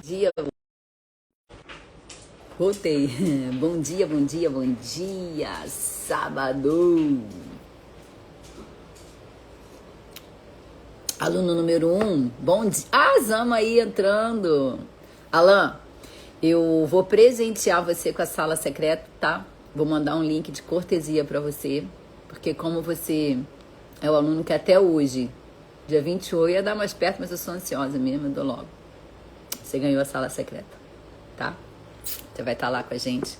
Dia, voltei. Bom dia, bom dia, bom dia. Sábado. Aluno número 1, bom dia. Ah, Zama aí entrando. Alan, eu vou presentear você com a sala secreta, tá? Vou mandar um link de cortesia pra você, porque como você é o aluno que até hoje, dia 28, ia dar mais perto, mas eu sou ansiosa mesmo, eu dou logo. Você ganhou a sala secreta, tá? Você vai estar lá com a gente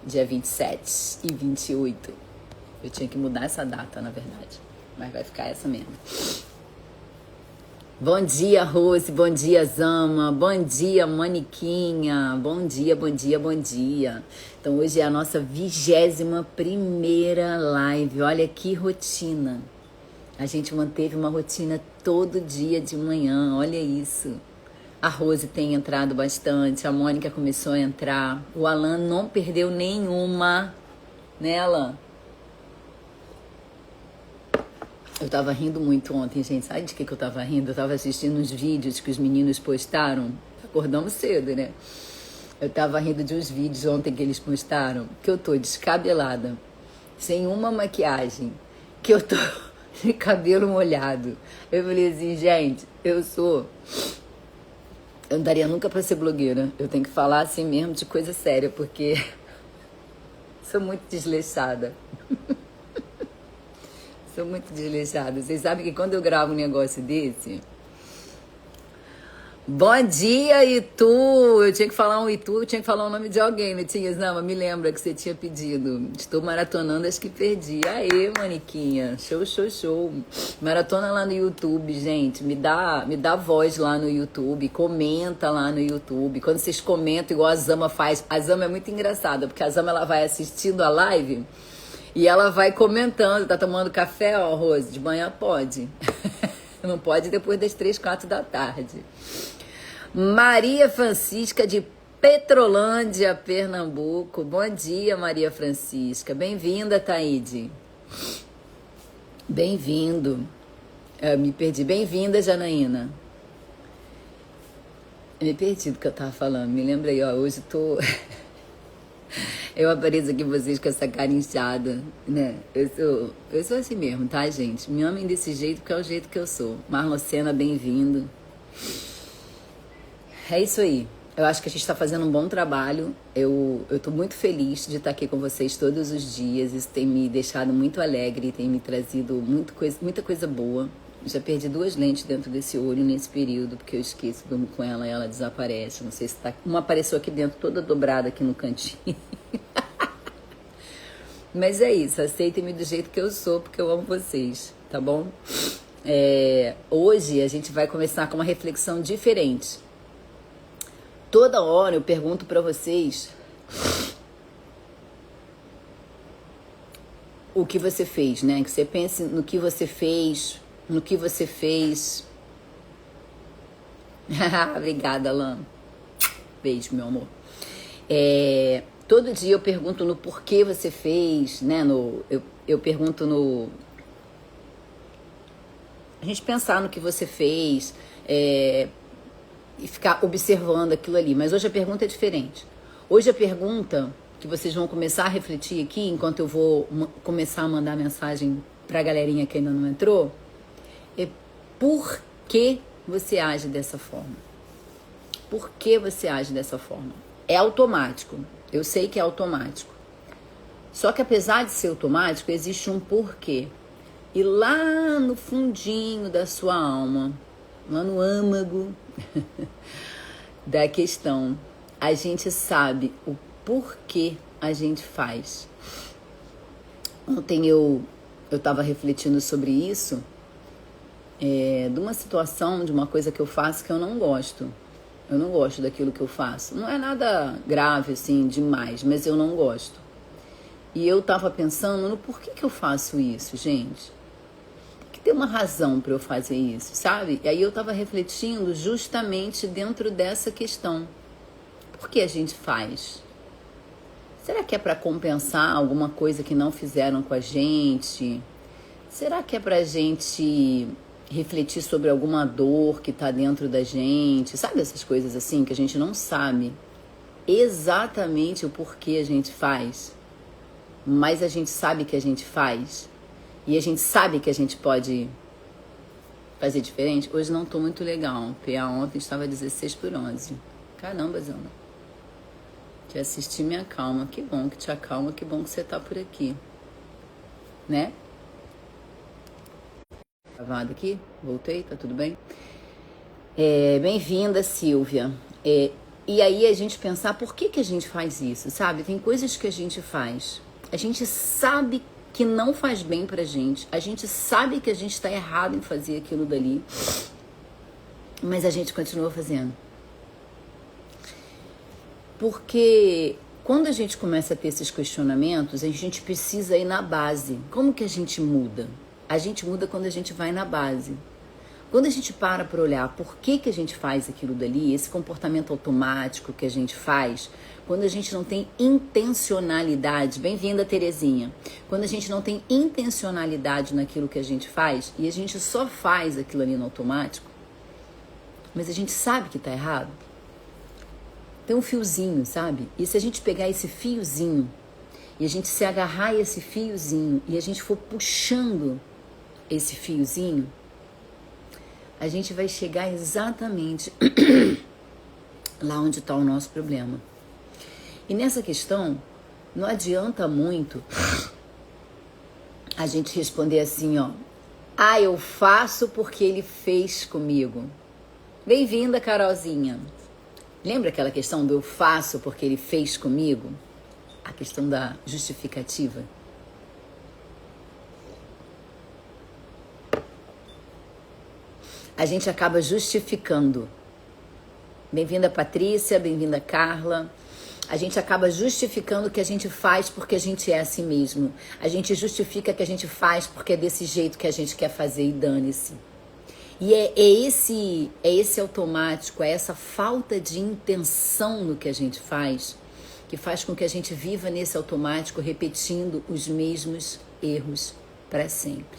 dia 27 e 28. Eu tinha que mudar essa data, na verdade, mas vai ficar essa mesmo. Bom dia, Rose. Bom dia, Zama. Bom dia, Maniquinha. Bom dia, bom dia, bom dia. Então, hoje é a nossa 21ª live. Olha que rotina. A gente manteve uma rotina todo dia de manhã. Olha isso. A Rose tem entrado bastante. A Mônica começou a entrar. O Alan não perdeu nenhuma. Né, Alan? Eu tava rindo muito ontem, gente. Sabe de que eu tava rindo? Eu tava assistindo uns vídeos que os meninos postaram. Acordamos cedo, né? Eu tava rindo de uns vídeos ontem que eles postaram. Que eu tô descabelada, sem uma maquiagem. Que eu tô de cabelo molhado. Eu falei assim, gente, eu não daria nunca pra ser blogueira. Eu tenho que falar assim mesmo de coisa séria, porque sou muito desleixada. Sou muito desleixada. Vocês sabem que quando eu gravo um negócio desse... Bom dia, Itu! Eu tinha que falar um Itu, eu tinha que falar o nome de alguém, não tinha? Não, me lembra que você tinha pedido. Estou maratonando, acho que perdi. Aê, Maniquinha. Show, show, show. Maratona lá no YouTube, gente. Me dá voz lá no YouTube. Comenta lá no YouTube. Quando vocês comentam, igual a Zama faz. A Zama é muito engraçada, porque a Zama ela vai assistindo a live... E ela vai comentando, tá tomando café, ó, Rose? De manhã pode. Não pode depois das 3, 4 da tarde. Maria Francisca de Petrolândia, Pernambuco. Bom dia, Maria Francisca. Bem-vinda, Taíde. Bem-vindo. Me perdi. Bem-vinda, Janaína. Eu me perdi do que eu tava falando. Me lembrei, ó, hoje tô... Eu apareço aqui vocês com essa cara inchada, né? Eu sou assim mesmo, tá, gente? Me amem desse jeito porque é o jeito que eu sou. Marlocena, bem-vindo. É isso aí. Eu acho que a gente tá fazendo um bom trabalho. Eu tô muito feliz de estar aqui com vocês todos os dias. Isso tem me deixado muito alegre, tem me trazido muita coisa boa. Já perdi 2 lentes dentro desse olho nesse período, porque eu esqueço, durmo com ela e ela desaparece. Não sei se tá... Uma apareceu aqui dentro, toda dobrada aqui no cantinho. Mas é isso, aceitem-me do jeito que eu sou, porque eu amo vocês, tá bom? Hoje a gente vai começar com uma reflexão diferente. Toda hora eu pergunto pra vocês o que você fez, né? Que você pense no que você fez, no que você fez. Obrigada, Alan. Beijo, meu amor. Todo dia eu pergunto no porquê você fez, né? Eu pergunto no... A gente pensar no que você fez e ficar observando aquilo ali. Mas hoje a pergunta é diferente. Hoje a pergunta que vocês vão começar a refletir aqui, enquanto eu vou começar a mandar mensagem pra galerinha que ainda não entrou, é por que você age dessa forma? Por que você age dessa forma? É automático. Eu sei que é automático. Só que apesar de ser automático, existe um porquê. E lá no fundinho da sua alma, lá no âmago da questão, a gente sabe o porquê a gente faz. Ontem eu estava refletindo sobre isso, de uma situação, de uma coisa que eu faço que eu não gosto. Eu não gosto daquilo que eu faço. Não é nada grave, assim, demais, mas eu não gosto. E eu tava pensando no porquê que eu faço isso, gente. Tem que ter uma razão para eu fazer isso, sabe? E aí eu tava refletindo justamente dentro dessa questão. Por que a gente faz? Será que é para compensar alguma coisa que não fizeram com a gente? Será que é pra gente refletir sobre alguma dor que tá dentro da gente, sabe essas coisas assim que a gente não sabe exatamente o porquê a gente faz, mas a gente sabe que a gente faz e a gente sabe que a gente pode fazer diferente. Hoje não tô muito legal. PA ontem estava 16/11. Caramba, Zana. Te assisti, me acalma. Que bom que te acalma, que bom que você tá por aqui. Né? Gravado aqui? Voltei, tá tudo bem? Bem-vinda, Silvia. E aí a gente pensar por que a gente faz isso, sabe? Tem coisas que a gente faz. A gente sabe que não faz bem pra gente. A gente sabe que a gente tá errado em fazer aquilo dali. Mas a gente continua fazendo. Porque quando a gente começa a ter esses questionamentos, a gente precisa ir na base. Como que a gente muda? A gente muda quando a gente vai na base. Quando a gente para olhar por que a gente faz aquilo dali, esse comportamento automático que a gente faz, quando a gente não tem intencionalidade, bem-vinda, Terezinha, quando a gente não tem intencionalidade naquilo que a gente faz e a gente só faz aquilo ali no automático, mas a gente sabe que tá errado, tem um fiozinho, sabe? E se a gente pegar esse fiozinho e a gente se agarrar a esse fiozinho e a gente for puxando esse fiozinho, a gente vai chegar exatamente lá onde está o nosso problema. E nessa questão, não adianta muito a gente responder assim, ó. Ah, eu faço porque ele fez comigo. Bem-vinda, Carolzinha. Lembra aquela questão do eu faço porque ele fez comigo? A questão da justificativa. A gente acaba justificando. Bem-vinda, Patrícia, bem-vinda, Carla. A gente acaba justificando o que a gente faz porque a gente é assim mesmo. A gente justifica que a gente faz porque é desse jeito que a gente quer fazer e dane-se. E é esse automático, é essa falta de intenção no que a gente faz, que faz com que a gente viva nesse automático, repetindo os mesmos erros para sempre.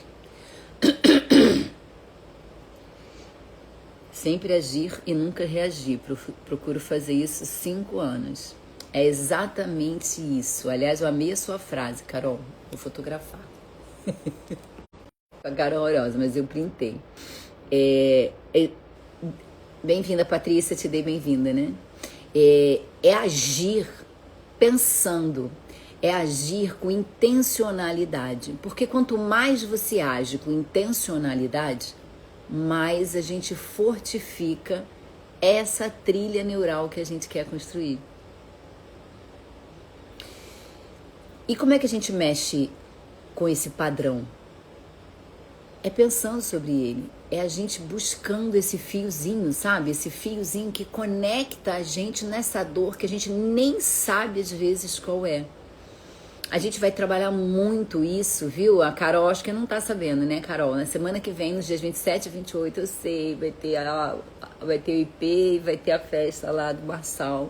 Sempre agir e nunca reagir. Procuro fazer isso 5 anos. É exatamente isso. Aliás, eu amei a sua frase, Carol. Vou fotografar. A Carol horrorosa, mas eu printei. Bem-vinda, Patrícia, te dei bem-vinda, né? É agir pensando, é agir com intencionalidade. Porque quanto mais você age com intencionalidade, mais a gente fortifica essa trilha neural que a gente quer construir. E como é que a gente mexe com esse padrão? É pensando sobre ele. É a gente buscando esse fiozinho, sabe? Esse fiozinho que conecta a gente nessa dor que a gente nem sabe às vezes qual é. A gente vai trabalhar muito isso, viu? A Carol acho que não tá sabendo, né, Carol? Na semana que vem, nos dias 27 e 28, eu sei, vai ter o IP, vai ter a festa lá do Marçal.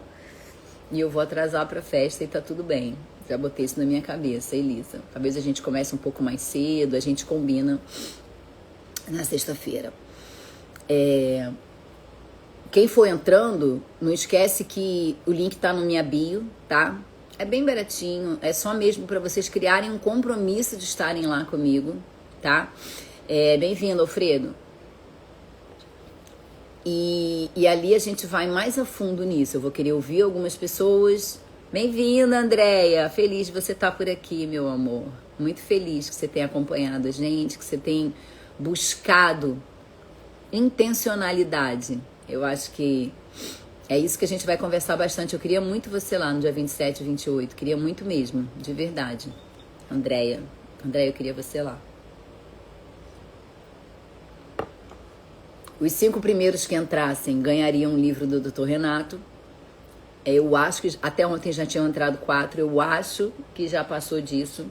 E eu vou atrasar pra festa e tá tudo bem. Já botei isso na minha cabeça, Elisa. Talvez a gente comece um pouco mais cedo, a gente combina na sexta-feira. Quem for entrando, não esquece que o link tá no minha bio, tá? É bem baratinho, é só mesmo para vocês criarem um compromisso de estarem lá comigo, tá? Bem-vindo, Alfredo. E ali a gente vai mais a fundo nisso. Eu vou querer ouvir algumas pessoas. Bem-vinda, Andréia. Feliz de você estar por aqui, meu amor. Muito feliz que você tenha acompanhado a gente, que você tenha buscado intencionalidade. Eu acho que é isso que a gente vai conversar bastante. Eu queria muito você lá no dia 27 e 28. Queria muito mesmo, de verdade. Andréia, eu queria você lá. Os 5 primeiros que entrassem ganhariam um livro do Dr. Renato. Eu acho que até ontem já tinham entrado 4. Eu acho que já passou disso.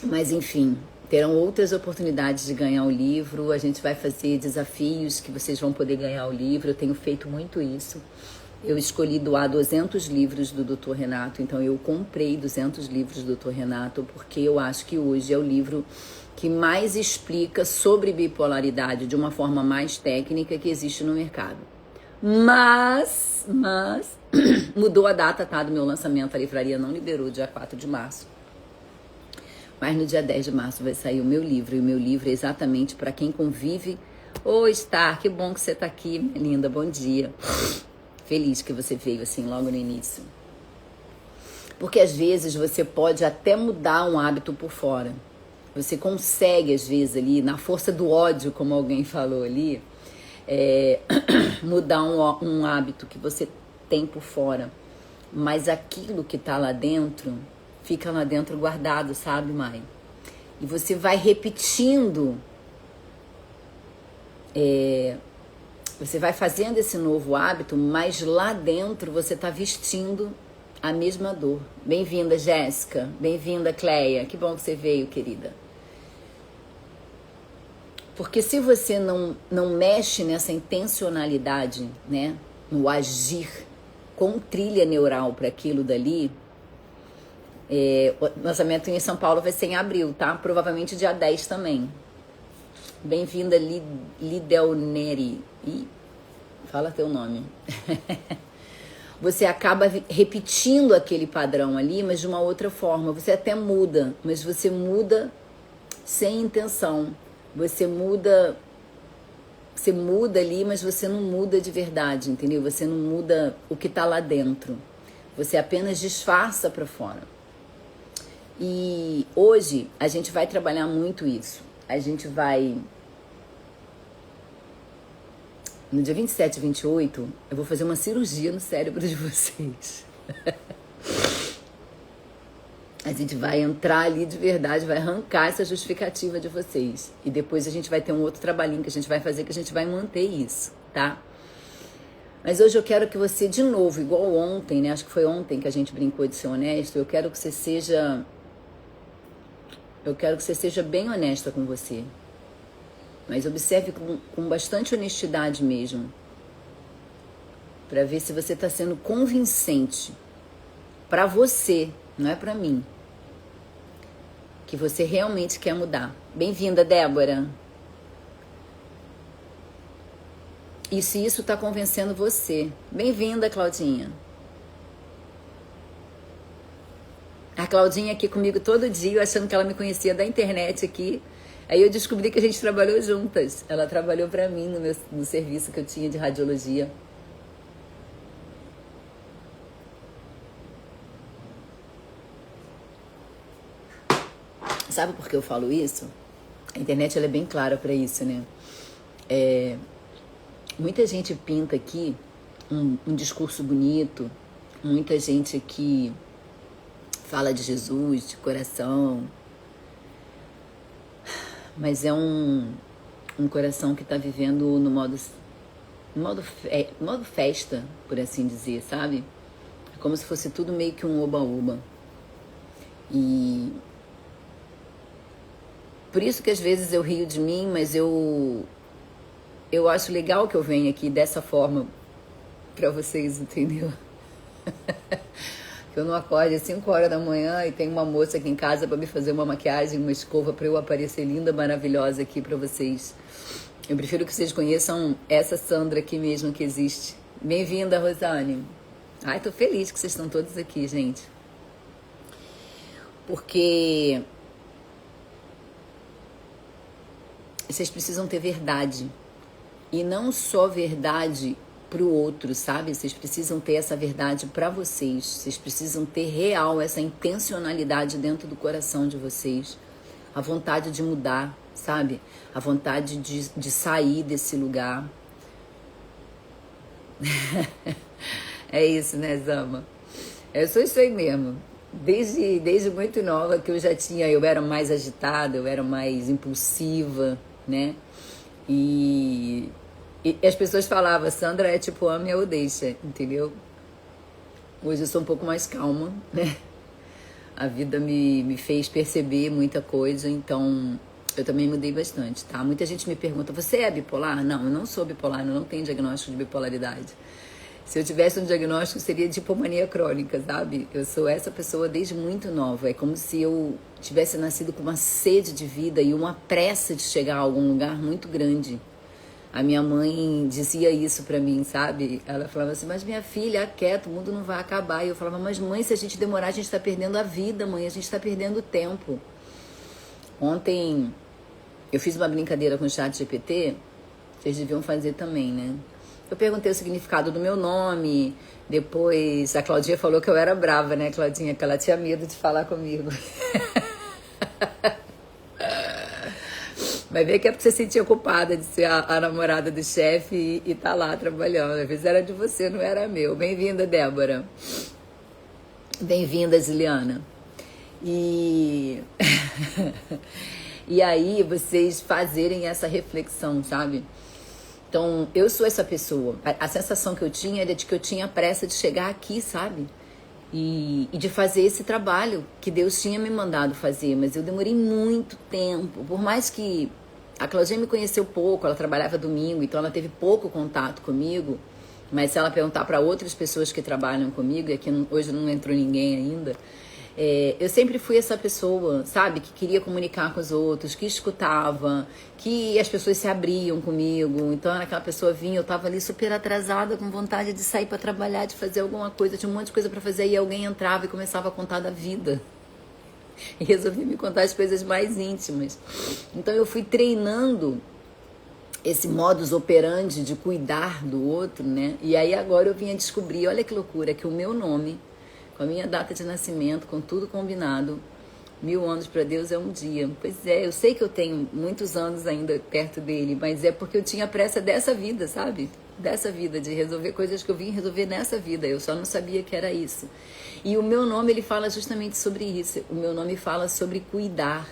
Mas enfim, terão outras oportunidades de ganhar o livro. A gente vai fazer desafios que vocês vão poder ganhar o livro. Eu tenho feito muito isso. Eu escolhi doar 200 livros do Dr. Renato, então eu comprei 200 livros do Dr. Renato, porque eu acho que hoje é o livro que mais explica sobre bipolaridade de uma forma mais técnica que existe no mercado. Mas mudou a data, tá, do meu lançamento, a livraria não liberou, dia 4 de março. Mas no dia 10 de março vai sair o meu livro, e o meu livro é exatamente para quem convive. Oi, Star, que bom que você tá aqui, minha linda, bom dia. Feliz que você veio assim logo no início. Porque às vezes você pode até mudar um hábito por fora. Você consegue, às vezes, ali, na força do ódio, como alguém falou ali, mudar um hábito que você tem por fora. Mas aquilo que tá lá dentro, fica lá dentro guardado, sabe, Mai? E você vai repetindo. Você vai fazendo esse novo hábito, mas lá dentro você está vestindo a mesma dor. Bem-vinda, Jéssica. Bem-vinda, Cleia. Que bom que você veio, querida. Porque se você não mexe nessa intencionalidade, né, no agir com trilha neural para aquilo dali, o lançamento em São Paulo vai ser em abril, tá? Provavelmente dia 10 também. Bem-vinda, Lidelneri. Fala teu nome. Você acaba repetindo aquele padrão ali, mas de uma outra forma. Você até muda, mas você muda sem intenção. Você muda ali, mas você não muda de verdade, entendeu? Você não muda o que tá lá dentro. Você apenas disfarça para fora. E hoje a gente vai trabalhar muito isso. A gente vai... No dia 27 e 28, eu vou fazer uma cirurgia no cérebro de vocês. A gente vai entrar ali de verdade, vai arrancar essa justificativa de vocês. E depois a gente vai ter um outro trabalhinho que a gente vai fazer, que a gente vai manter isso, tá? Mas hoje eu quero que você, de novo, igual ontem, né? Acho que foi ontem que a gente brincou de ser honesto. Eu quero que você seja bem honesta com você. Mas observe com bastante honestidade mesmo. Para ver se você está sendo convincente. Para você, não é para mim. Que você realmente quer mudar. Bem-vinda, Débora. E se isso está convencendo você. Bem-vinda, Claudinha. A Claudinha aqui comigo todo dia, achando que ela me conhecia da internet aqui. Aí eu descobri que a gente trabalhou juntas. Ela trabalhou para mim no serviço que eu tinha de radiologia. Sabe por que eu falo isso? A internet ela é bem clara para isso, né? Muita gente pinta aqui um discurso bonito. Muita gente aqui fala de Jesus, de coração. Mas é um coração que está vivendo no modo festa, por assim dizer, sabe? É como se fosse tudo meio que um oba-oba. E por isso que às vezes eu rio de mim, mas eu acho legal que eu venha aqui dessa forma pra vocês, entendeu? Que eu não acorde às 5 horas da manhã e tem uma moça aqui em casa pra me fazer uma maquiagem, uma escova pra eu aparecer linda, maravilhosa aqui pra vocês. Eu prefiro que vocês conheçam essa Sandra aqui mesmo que existe. Bem-vinda, Rosane. Ai, tô feliz que vocês estão todos aqui, gente. Porque vocês precisam ter verdade. E não só verdade pro outro, sabe? Vocês precisam ter essa verdade para vocês. Vocês precisam ter real essa intencionalidade dentro do coração de vocês. A vontade de mudar, sabe? A vontade de sair desse lugar. É isso, né, Zama? Eu sou isso aí mesmo. Desde muito nova que eu era mais agitada, eu era mais impulsiva, né? E as pessoas falavam, Sandra é tipo ame ou deixa, entendeu? Hoje eu sou um pouco mais calma, né? A vida me fez perceber muita coisa, então eu também mudei bastante, tá? Muita gente me pergunta, você é bipolar? Não, eu não sou bipolar, eu não tenho diagnóstico de bipolaridade. Se eu tivesse um diagnóstico, seria de hipomania crônica, sabe? Eu sou essa pessoa desde muito nova. É como se eu tivesse nascido com uma sede de vida e uma pressa de chegar a algum lugar muito grande. A minha mãe dizia isso pra mim, sabe? Ela falava assim, mas minha filha, quieta, o mundo não vai acabar. E eu falava, mas mãe, se a gente demorar, a gente tá perdendo a vida, mãe, a gente tá perdendo o tempo. Ontem eu fiz uma brincadeira com o chat GPT, vocês deviam fazer também, né? Eu perguntei o significado do meu nome, depois a Claudinha falou que eu era brava, né, Claudinha? Que ela tinha medo de falar comigo. Vai ver que é porque você se sentia culpada de ser a namorada do chefe e tá lá trabalhando. Às vezes era de você, não era meu. Bem-vinda, Débora. Bem-vinda, Juliana. E... e aí, vocês fazerem essa reflexão, sabe? Então, eu sou essa pessoa. A sensação que eu tinha era de que eu tinha pressa de chegar aqui, sabe? E de fazer esse trabalho que Deus tinha me mandado fazer. Mas eu demorei muito tempo. Por mais que a Claudinha me conheceu pouco, ela trabalhava domingo, então ela teve pouco contato comigo. Mas se ela perguntar para outras pessoas que trabalham comigo, e aqui hoje não entrou ninguém ainda... eu sempre fui essa pessoa, sabe, que queria comunicar com os outros, que escutava, que as pessoas se abriam comigo. Então aquela pessoa vinha, eu tava ali super atrasada, com vontade de sair para trabalhar, de fazer alguma coisa, tinha um monte de coisa para fazer, e alguém entrava e começava a contar da vida. E resolvi me contar as coisas mais íntimas. Então eu fui treinando esse modus operandi de cuidar do outro, né? E aí agora eu vim a descobrir, olha que loucura, que o meu nome, com a minha data de nascimento, com tudo combinado, 1000 anos para Deus é um dia. Pois é, eu sei que eu tenho muitos anos ainda perto dele, mas é porque eu tinha pressa dessa vida, sabe? Dessa vida, de resolver coisas que eu vim resolver nessa vida. Eu só não sabia que era isso. E o meu nome, ele fala justamente sobre isso. O meu nome fala sobre cuidar,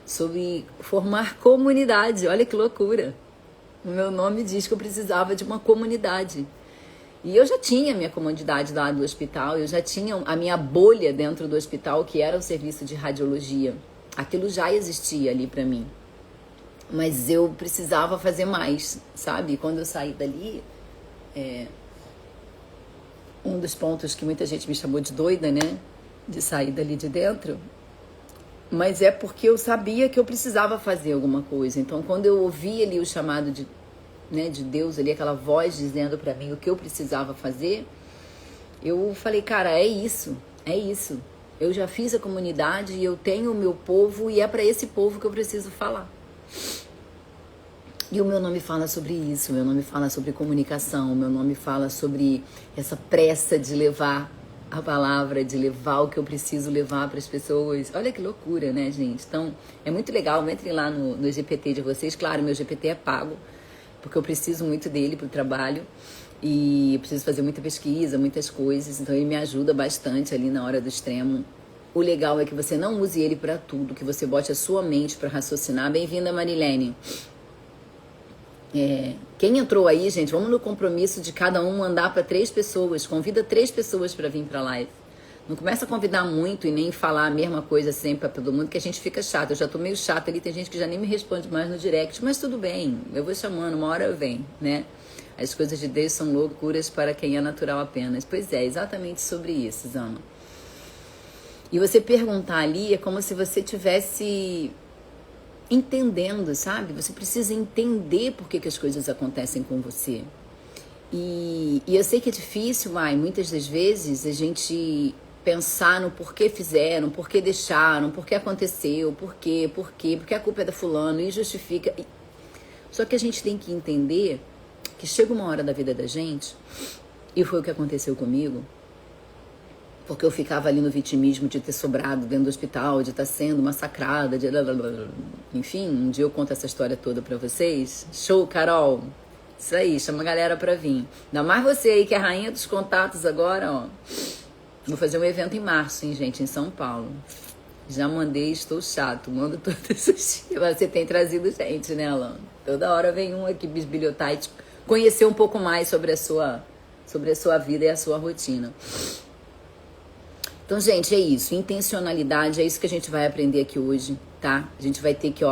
sobre formar comunidade. Olha que loucura. O meu nome diz que eu precisava de uma comunidade. E eu já tinha a minha comunidade lá do hospital, eu já tinha a minha bolha dentro do hospital, que era o serviço de radiologia. Aquilo já existia ali pra mim. Mas eu precisava fazer mais, sabe? Quando eu saí dali, um dos pontos que muita gente me chamou de doida, né? De sair dali de dentro. Mas é porque eu sabia que eu precisava fazer alguma coisa. Então, quando eu ouvi ali o chamado de Deus ali, aquela voz dizendo pra mim o que eu precisava fazer, eu falei, cara, é isso. Eu já fiz a comunidade e eu tenho o meu povo e é pra esse povo que eu preciso falar. E o meu nome fala sobre isso, o meu nome fala sobre comunicação, o meu nome fala sobre essa pressa de levar a palavra, de levar o que eu preciso levar para as pessoas. Olha que loucura, né, gente? Então, é muito legal, entrem lá no GPT de vocês. Claro, meu GPT é pago, porque eu preciso muito dele para o trabalho e eu preciso fazer muita pesquisa, muitas coisas, então ele me ajuda bastante ali na hora do extremo. O legal é que você não use ele para tudo, que você bote a sua mente para raciocinar. Bem-vinda, Marilene. Quem entrou aí, gente, vamos no compromisso de cada um mandar para 3 pessoas, convida 3 pessoas para vir para a live. Não começa a convidar muito e nem falar a mesma coisa sempre para todo mundo, que a gente fica chato. Eu já tô meio chata ali, tem gente que já nem me responde mais no direct, mas tudo bem, eu vou chamando, uma hora eu venho, né? As coisas de Deus são loucuras para quem é natural apenas. Pois é, exatamente sobre isso, Zama. E você perguntar ali é como se você tivesse entendendo, sabe? Você precisa entender por que as coisas acontecem com você. E eu sei que é difícil, muitas das vezes a gente pensar no porquê fizeram, porquê deixaram, porquê aconteceu, porque a culpa é da fulano e justifica. Só que a gente tem que entender que chega uma hora da vida da gente, e foi o que aconteceu comigo, porque eu ficava ali no vitimismo de ter sobrado dentro do hospital, de estar sendo massacrada, enfim, um dia eu conto essa história toda pra vocês. Show, Carol! Isso aí, chama a galera pra vir. Ainda mais você aí, que é a rainha dos contatos agora, ó. Vou fazer um evento em março, hein, gente, em São Paulo. Já mandei, estou chato, mando todos os dias. Você tem trazido gente, né, Alan? Toda hora vem um aqui bisbilhotar e conhecer um pouco mais sobre a sua vida e a sua rotina. Então, gente, é isso. Intencionalidade, é isso que a gente vai aprender aqui hoje, tá? A gente vai ter que,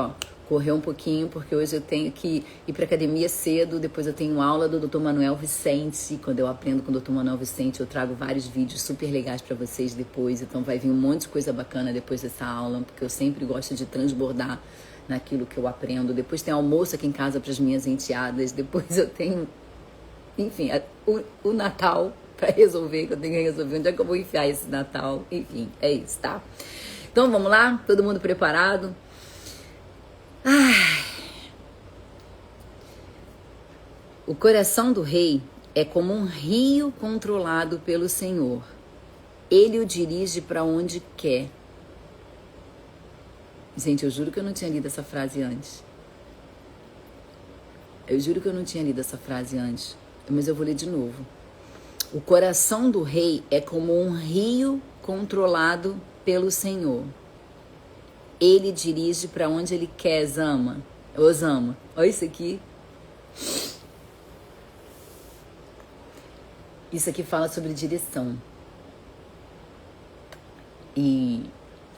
correr um pouquinho, porque hoje eu tenho que ir para academia cedo, depois eu tenho aula do Dr. Manuel Vicente. Quando eu aprendo com o Dr. Manuel Vicente, eu trago vários vídeos super legais para vocês depois, então vai vir um monte de coisa bacana depois dessa aula, porque eu sempre gosto de transbordar naquilo que eu aprendo. Depois tem almoço aqui em casa para as minhas enteadas, depois eu tenho, enfim, o Natal para resolver, que eu tenho que resolver onde é que eu vou enfiar esse Natal, enfim, é isso, tá? Então vamos lá, todo mundo preparado? O coração do rei é como um rio controlado pelo Senhor. Ele o dirige para onde quer. Gente, eu juro que eu não tinha lido essa frase antes. Mas eu vou ler de novo. O coração do rei é como um rio controlado pelo Senhor. Ele dirige para onde ele quer, Zama. Osama, olha isso aqui. Isso aqui fala sobre direção. E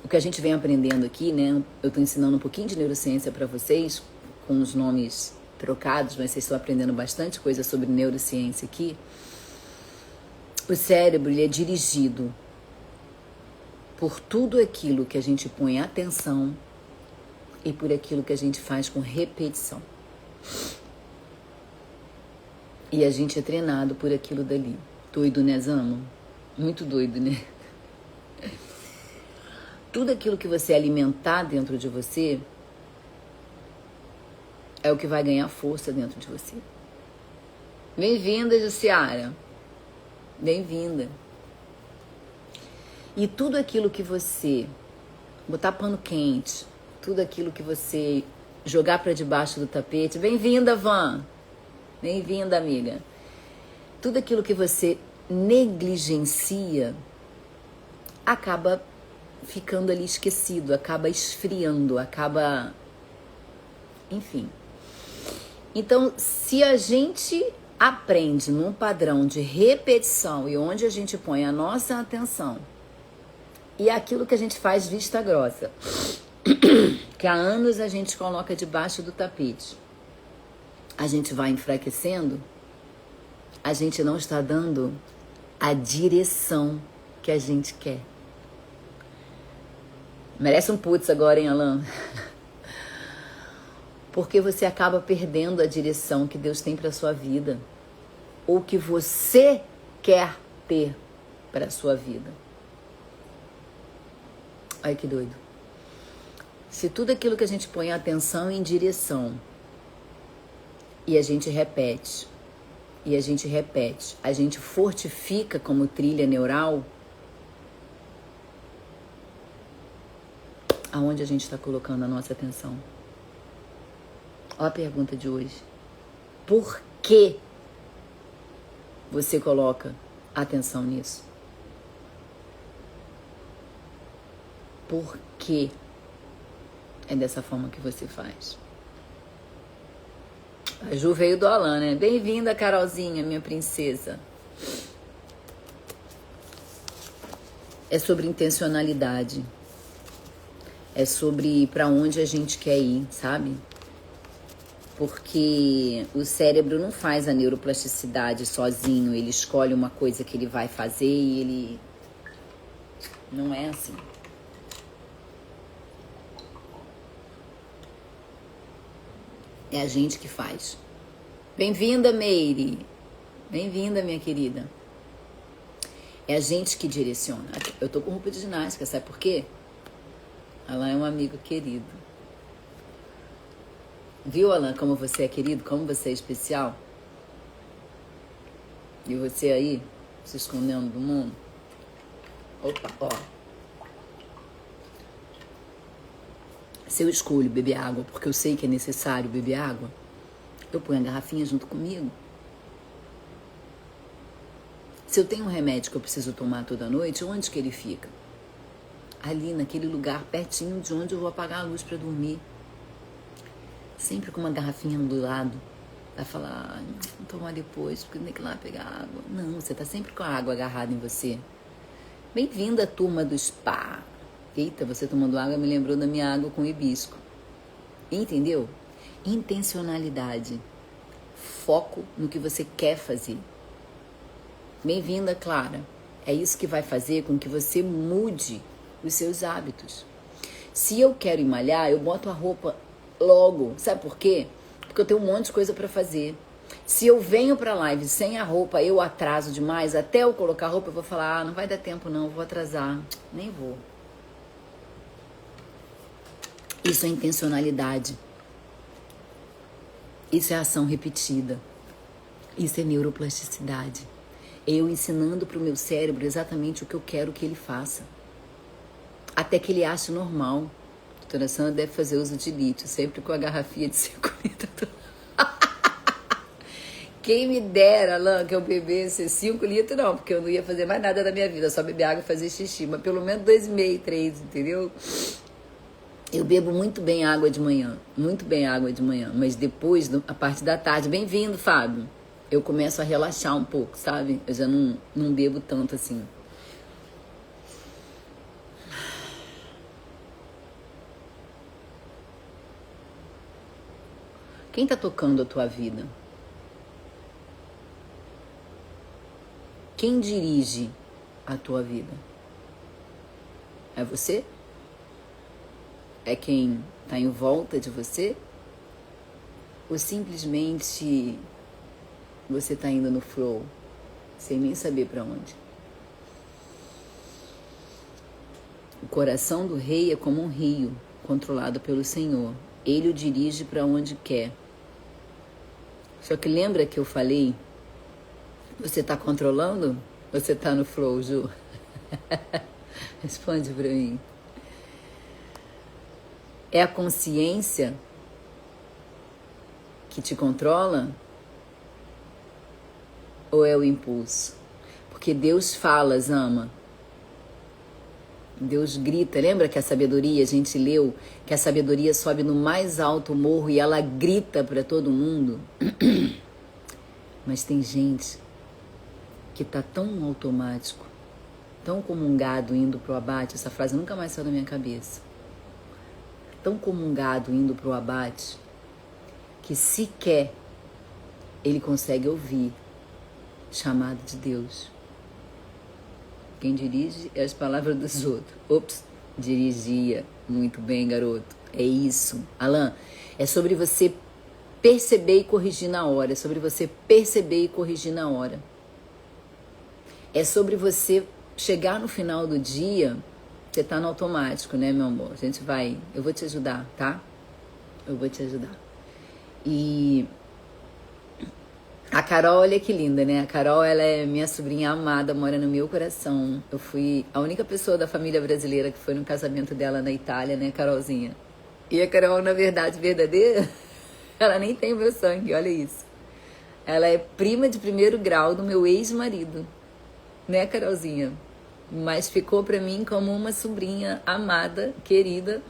o que a gente vem aprendendo aqui, né? Eu estou ensinando um pouquinho de neurociência para vocês, com os nomes trocados, mas vocês estão aprendendo bastante coisa sobre neurociência aqui. O cérebro, ele é dirigido por tudo aquilo que a gente põe atenção e por aquilo que a gente faz com repetição. E a gente é treinado por aquilo dali. Doido, né, Zama? Muito doido, né? Tudo aquilo que você alimentar dentro de você é o que vai ganhar força dentro de você. Bem-vinda, Jussiara. Bem-vinda. E tudo aquilo que você botar pano quente, tudo aquilo que você jogar para debaixo do tapete. Bem-vinda, Van. Bem-vinda, amiga. Tudo aquilo que você negligencia acaba ficando ali esquecido, acaba esfriando, acaba... Enfim. Então, se a gente aprende num padrão de repetição e onde a gente põe a nossa atenção e aquilo que a gente faz vista grossa, que há anos a gente coloca debaixo do tapete, a gente vai enfraquecendo, a gente não está dando a direção que a gente quer. Merece um putz agora, hein, Alan? Porque você acaba perdendo a direção que Deus tem para sua vida, ou que você quer ter para sua vida. Ai, que doido. Se tudo aquilo que a gente põe atenção em direção, e a gente repete, a gente fortifica como trilha neural, aonde a gente está colocando a nossa atenção? Olha a pergunta de hoje. Por que você coloca atenção nisso? Por que é dessa forma que você faz? A Ju veio do Alan, né? Bem-vinda, Carolzinha, minha princesa. É sobre intencionalidade. É sobre para onde a gente quer ir, sabe? Porque o cérebro não faz a neuroplasticidade sozinho. Ele escolhe uma coisa que ele vai fazer e ele... Não é assim. É a gente que faz. Bem-vinda, Meire. Bem-vinda, minha querida. É a gente que direciona. Eu tô com roupa de ginástica, sabe por quê? Alan é um amigo querido. Viu, Alan, como você é querido? Como você é especial? E você aí, se escondendo do mundo? Opa, ó. Se eu escolho beber água porque eu sei que é necessário beber água, eu ponho a garrafinha junto comigo. Se eu tenho um remédio que eu preciso tomar toda noite, onde que ele fica? Ali, naquele lugar, pertinho de onde eu vou apagar a luz para dormir. Sempre com uma garrafinha do lado. Vai falar, vou tomar depois, porque tem que ir lá pegar água. Não, você tá sempre com a água agarrada em você. Bem-vinda, turma do spa. Eita, você tomando água me lembrou da minha água com hibisco. Entendeu? Intencionalidade. Foco no que você quer fazer. Bem-vinda, Clara. É isso que vai fazer com que você mude os seus hábitos. Se eu quero ir malhar, eu boto a roupa logo. Sabe por quê? Porque eu tenho um monte de coisa para fazer. Se eu venho pra live sem a roupa, eu atraso demais. Até eu colocar a roupa, eu vou falar, não vai dar tempo não, vou atrasar. Nem vou. Isso é intencionalidade. Isso é ação repetida. Isso é neuroplasticidade. Eu ensinando pro meu cérebro exatamente o que eu quero que ele faça. Até que ele ache normal. A doutora Sandra deve fazer uso de lítio, sempre com a garrafinha de 5 litros. Quem me dera, Alain, que eu bebesse 5 litros, não, porque eu não ia fazer mais nada da minha vida, só beber água e fazer xixi, mas pelo menos 2,5, 3, entendeu? Eu bebo muito bem água de manhã, mas depois, a parte da tarde, bem-vindo, Fábio, eu começo a relaxar um pouco, sabe? Eu já não bebo tanto assim. Quem tá tocando a tua vida? Quem dirige a tua vida? É você? É quem está em volta de você? Ou simplesmente você está indo no flow, sem nem saber para onde? O coração do rei é como um rio, controlado pelo Senhor. Ele o dirige para onde quer. Só que lembra que eu falei, você está controlando? Ou você está no flow, Ju? Responde para mim. É a consciência que te controla? Ou é o impulso? Porque Deus fala, Zama. Deus grita. Lembra que a sabedoria, a gente leu, que a sabedoria sobe no mais alto morro e ela grita para todo mundo? Mas tem gente que tá tão automático, tão como um gado indo pro abate. Essa frase nunca mais saiu da minha cabeça. Tão como um gado indo pro abate, que sequer ele consegue ouvir chamado de Deus. Quem dirige é as palavras dos outros. Ops, dirigia. Muito bem, garoto. É isso. Alain, é sobre você perceber e corrigir na hora. É sobre você perceber e corrigir na hora. É sobre você chegar no final do dia, você tá no automático, né, meu amor? A gente vai, eu vou te ajudar, tá? Eu vou te ajudar. E a Carol, olha que linda, né? A Carol, ela é minha sobrinha amada, mora no meu coração. Eu fui a única pessoa da família brasileira que foi no casamento dela na Itália, né, Carolzinha? E a Carol, na verdade, verdadeira, ela nem tem o meu sangue, olha isso. Ela é prima de 1º grau do meu ex-marido, né, Carolzinha? Mas ficou pra mim como uma sobrinha amada, querida,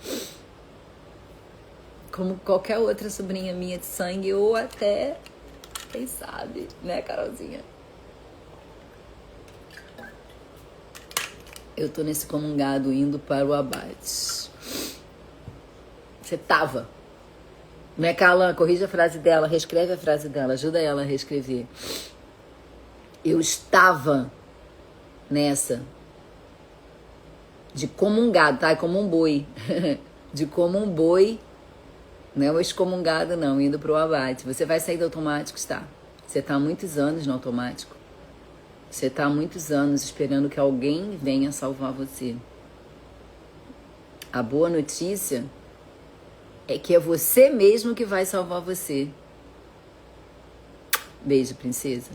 como qualquer outra sobrinha minha de sangue, ou até, quem sabe, né, Carolzinha? Eu tô nesse comungado indo para o abate. Você tava. Né, Carla? Corrija a frase dela, reescreve a frase dela, ajuda ela a reescrever. Eu estava nessa de comungado, tá? É como um boi. De como um boi, não é o excomungado não, indo pro abate. Você vai sair do automático, está? Você tá há muitos anos no automático. Você tá há muitos anos esperando que alguém venha salvar você. A boa notícia é que é você mesmo que vai salvar você. Beijo, princesa.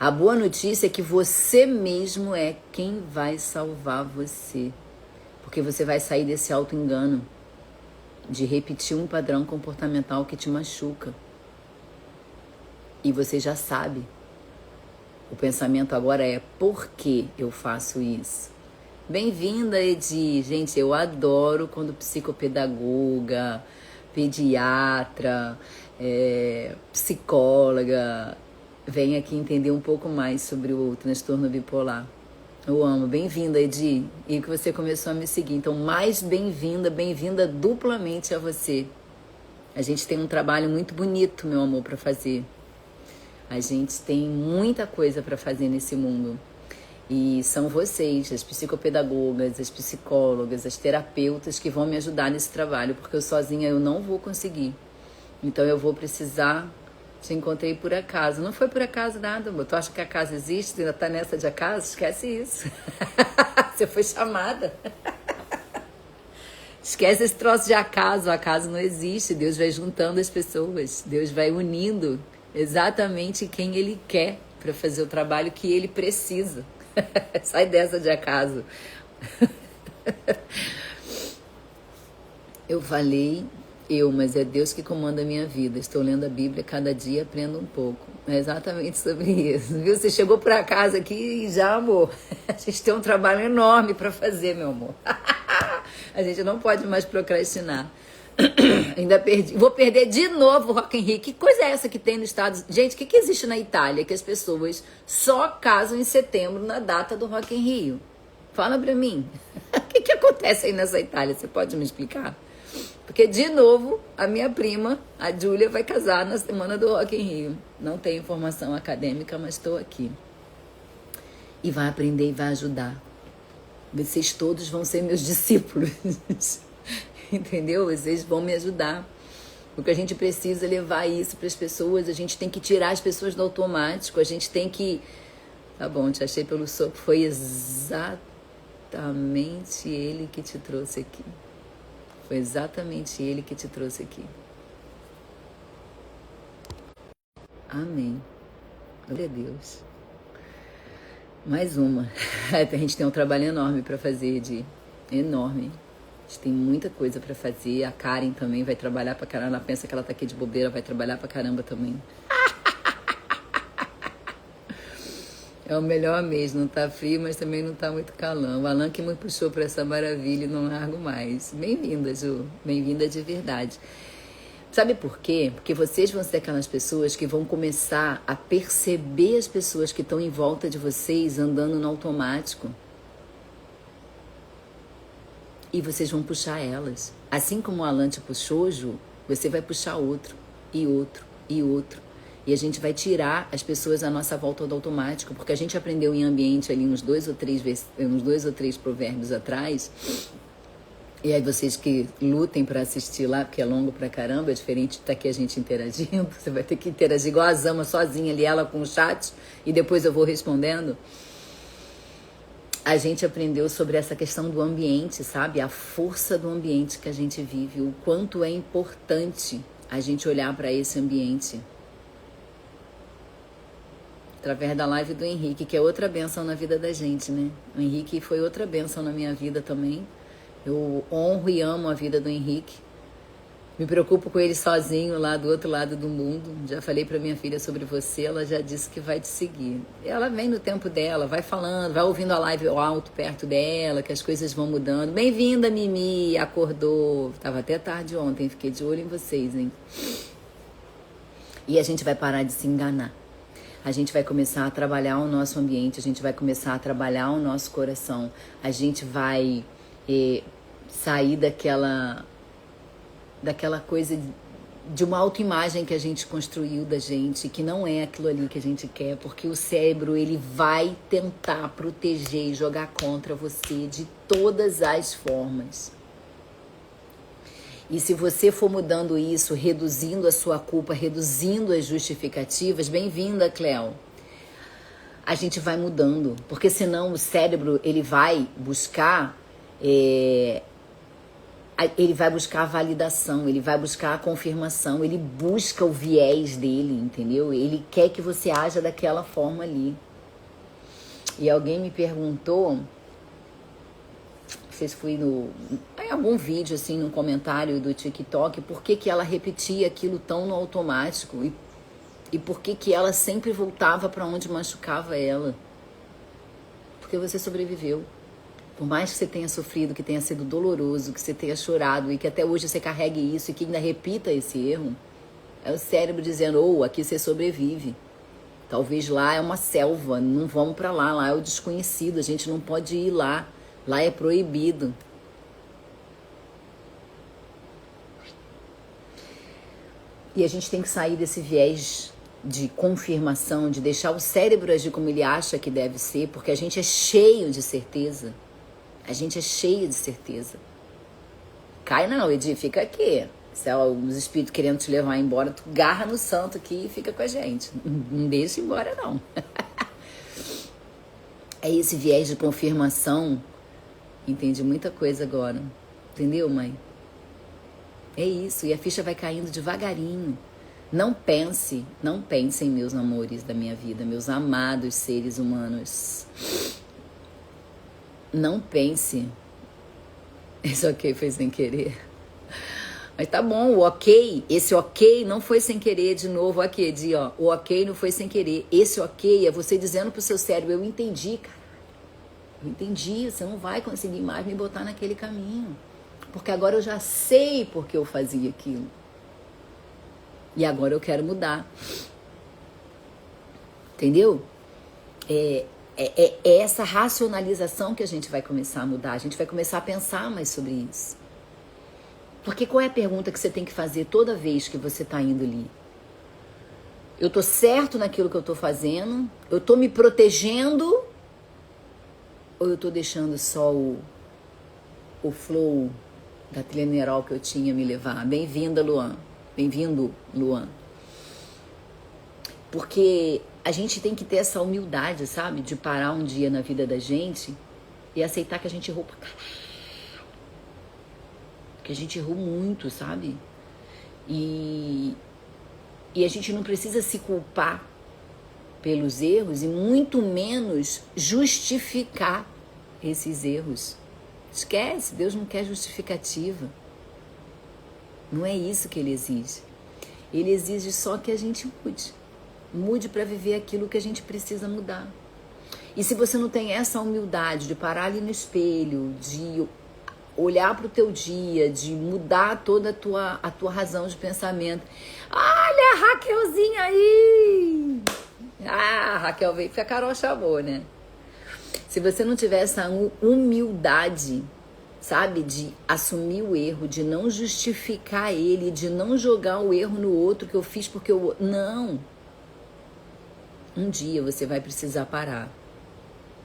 A boa notícia é que você mesmo é quem vai salvar você. Porque você vai sair desse auto-engano de repetir um padrão comportamental que te machuca. E você já sabe. O pensamento agora é, por que eu faço isso? Bem-vinda, Edi. Gente, eu adoro quando psicopedagoga, pediatra, psicóloga vem aqui entender um pouco mais sobre o transtorno bipolar. Eu amo. Bem-vinda, Edi. E que você começou a me seguir. Então, mais bem-vinda duplamente a você. A gente tem um trabalho muito bonito, meu amor, para fazer. A gente tem muita coisa para fazer nesse mundo. E são vocês, as psicopedagogas, as psicólogas, as terapeutas que vão me ajudar nesse trabalho, porque eu sozinha eu não vou conseguir. Então eu vou precisar. Te encontrei por acaso. Não foi por acaso nada, amor. Tu acha que a casa existe? Ainda tá nessa de acaso? Esquece isso. Você foi chamada. Esquece esse troço de acaso. O acaso não existe. Deus vai juntando as pessoas. Deus vai unindo exatamente quem Ele quer para fazer o trabalho que Ele precisa. Sai dessa de acaso. Eu falei, mas é Deus que comanda a minha vida. Estou lendo a Bíblia, cada dia aprendo um pouco. É exatamente sobre isso, viu? Você chegou por acaso aqui e já, amor. A gente tem um trabalho enorme para fazer, meu amor. A gente não pode mais procrastinar. Ainda perdi. Vou perder de novo o Rock in Rio. Que coisa é essa que tem nos Estados... Gente, o que existe na Itália que as pessoas só casam em setembro na data do Rock in Rio? Fala pra mim. O que acontece aí nessa Itália? Você pode me explicar? Porque, de novo, a minha prima, a Júlia, vai casar na semana do Rock in Rio. Não tenho informação acadêmica, mas estou aqui. E vai aprender e vai ajudar. Vocês todos vão ser meus discípulos. Entendeu? Vocês vão me ajudar. Porque a gente precisa levar isso para as pessoas. A gente tem que tirar as pessoas do automático. A gente tem que... Tá bom, te achei pelo sopro. Foi exatamente ele que te trouxe aqui. Foi exatamente ele que te trouxe aqui. Amém. Glória a Deus. Mais uma. A gente tem um trabalho enorme para fazer, enorme. A gente tem muita coisa para fazer. A Karen também vai trabalhar pra caramba. Ela pensa que ela tá aqui de bobeira, vai trabalhar pra caramba também. É o melhor mês, não tá frio, mas também não tá muito calão. O Alan que me puxou pra essa maravilha e não largo mais. Bem-vinda, Ju. Bem-vinda de verdade. Sabe por quê? Porque vocês vão ser aquelas pessoas que vão começar a perceber as pessoas que estão em volta de vocês andando no automático. E vocês vão puxar elas. Assim como o Alan te puxou, Ju, você vai puxar outro, e outro, e outro. E a gente vai tirar as pessoas à nossa volta do automático, porque a gente aprendeu em ambiente ali uns dois ou três provérbios atrás. E aí vocês que lutem para assistir lá, porque é longo pra caramba, é diferente de estar aqui a gente interagindo. Você vai ter que interagir igual a Zama sozinha ali, ela com o chat, e depois eu vou respondendo. A gente aprendeu sobre essa questão do ambiente, sabe? A força do ambiente que a gente vive, o quanto é importante a gente olhar para esse ambiente. Através da live do Henrique, que é outra bênção na vida da gente, né? O Henrique foi outra bênção na minha vida também. Eu honro e amo a vida do Henrique. Me preocupo com ele sozinho lá do outro lado do mundo. Já falei pra minha filha sobre você, ela já disse que vai te seguir. Ela vem no tempo dela, vai falando, vai ouvindo a live alto perto dela, que as coisas vão mudando. Bem-vinda, Mimi, acordou. Tava até tarde ontem, fiquei de olho em vocês, hein? E a gente vai parar de se enganar. A gente vai começar a trabalhar o nosso ambiente, a gente vai começar a trabalhar o nosso coração. A gente vai sair daquela coisa de uma autoimagem que a gente construiu da gente, que não é aquilo ali que a gente quer, porque o cérebro ele vai tentar proteger e jogar contra você de todas as formas. E se você for mudando isso, reduzindo a sua culpa, reduzindo as justificativas, bem-vinda, Cleo. A gente vai mudando, porque senão o cérebro ele vai buscar a validação, ele vai buscar a confirmação, ele busca o viés dele, entendeu? Ele quer que você haja daquela forma ali. E alguém me perguntou, não sei se foi em algum vídeo, assim, num comentário do TikTok, por que ela repetia aquilo tão no automático e por que ela sempre voltava para onde machucava ela. Porque você sobreviveu. Por mais que você tenha sofrido, que tenha sido doloroso, que você tenha chorado e que até hoje você carregue isso e que ainda repita esse erro, é o cérebro dizendo, aqui você sobrevive. Talvez lá é uma selva, não vamos para lá, lá é o desconhecido, a gente não pode ir lá, lá é proibido. E a gente tem que sair desse viés de confirmação, de deixar o cérebro agir como ele acha que deve ser, porque a gente é cheio de certeza. A gente é cheio de certeza. Cai não, Edi, fica aqui. Se é os espíritos querendo te levar embora, tu garra no santo aqui e fica com a gente. Não deixa embora, não. É esse viés de confirmação. Entendi muita coisa agora. Entendeu, mãe? É isso. E a ficha vai caindo devagarinho. Não pensem, meus amores da minha vida, meus amados seres humanos. Não pense. Esse ok foi sem querer. Mas tá bom, o ok, esse ok não foi sem querer, de novo aqui, Edi, ó. O ok não foi sem querer. Esse ok é você dizendo pro seu cérebro, eu entendi, cara. Eu entendi, você não vai conseguir mais me botar naquele caminho. Porque agora eu já sei por que eu fazia aquilo. E agora eu quero mudar. Entendeu? É essa racionalização que a gente vai começar a mudar. A gente vai começar a pensar mais sobre isso. Porque qual é a pergunta que você tem que fazer toda vez que você está indo ali? Eu tô certo naquilo que eu tô fazendo? Eu tô me protegendo? Ou eu tô deixando só o flow da trilha neural que eu tinha me levar? Bem-vinda, Luan. Bem-vindo, Luan. Porque a gente tem que ter essa humildade, sabe? De parar um dia na vida da gente e aceitar que a gente errou pra caralho. Que a gente errou muito, sabe? E a gente não precisa se culpar pelos erros e muito menos justificar esses erros. Esquece, Deus não quer justificativa. Não é isso que Ele exige. Ele exige só que a gente mude. Mude para viver aquilo que a gente precisa mudar. E se você não tem essa humildade de parar ali no espelho, de olhar para o teu dia, de mudar toda a tua razão de pensamento. Olha a Raquelzinha aí! Ah, a Raquel veio porque a Carol chamou, né? Se você não tiver essa humildade, sabe, de assumir o erro, de não justificar ele, de não jogar o erro no outro que eu fiz porque eu... Não! Um dia você vai precisar parar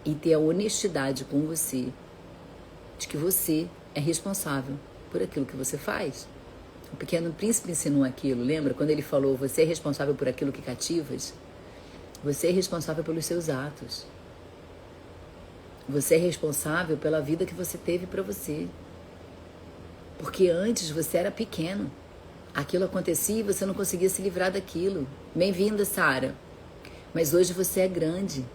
e ter a honestidade com você de que você é responsável por aquilo que você faz. O Pequeno Príncipe ensinou aquilo, lembra? Quando ele falou, você é responsável por aquilo que cativas. Você é responsável pelos seus atos. Você é responsável pela vida que você teve para você. Porque antes você era pequeno. Aquilo acontecia e você não conseguia se livrar daquilo. Bem-vinda, Sara. Mas hoje você é grande.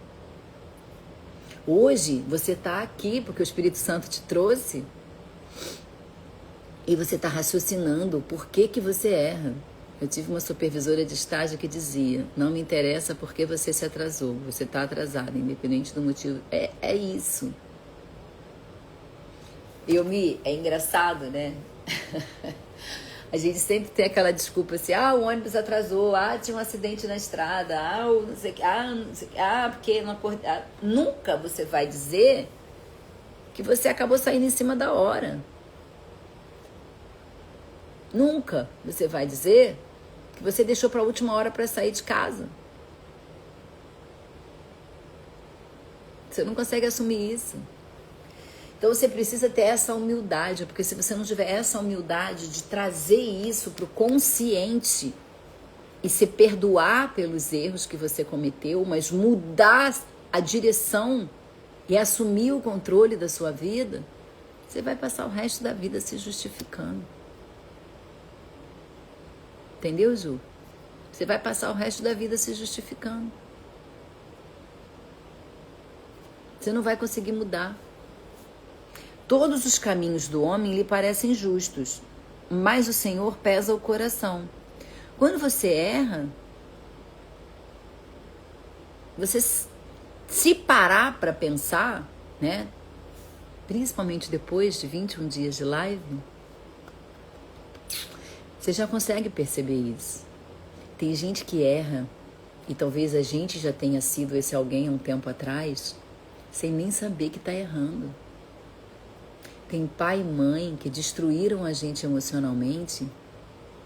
Hoje você está aqui porque o Espírito Santo te trouxe e você está raciocinando o porquê que você erra. Eu tive uma supervisora de estágio que dizia, não me interessa porque você se atrasou, você está atrasado, independente do motivo. É isso. É engraçado, né? A gente sempre tem aquela desculpa assim, o ônibus atrasou, tinha um acidente na estrada, não sei o que, não sei o que, porque não acordei. Nunca você vai dizer que você acabou saindo em cima da hora. Nunca você vai dizer que você deixou para a última hora para sair de casa. Você não consegue assumir isso. Então você precisa ter essa humildade, porque se você não tiver essa humildade de trazer isso para o consciente e se perdoar pelos erros que você cometeu, mas mudar a direção e assumir o controle da sua vida, você vai passar o resto da vida se justificando. Entendeu, Ju? Você vai passar o resto da vida se justificando. Você não vai conseguir mudar. Todos os caminhos do homem lhe parecem justos, mas o Senhor pesa o coração. Quando você erra, você se parar para pensar, né? Principalmente depois de 21 dias de live, você já consegue perceber isso. Tem gente que erra, e talvez a gente já tenha sido esse alguém há um tempo atrás, sem nem saber que está errando. Tem pai e mãe que destruíram a gente emocionalmente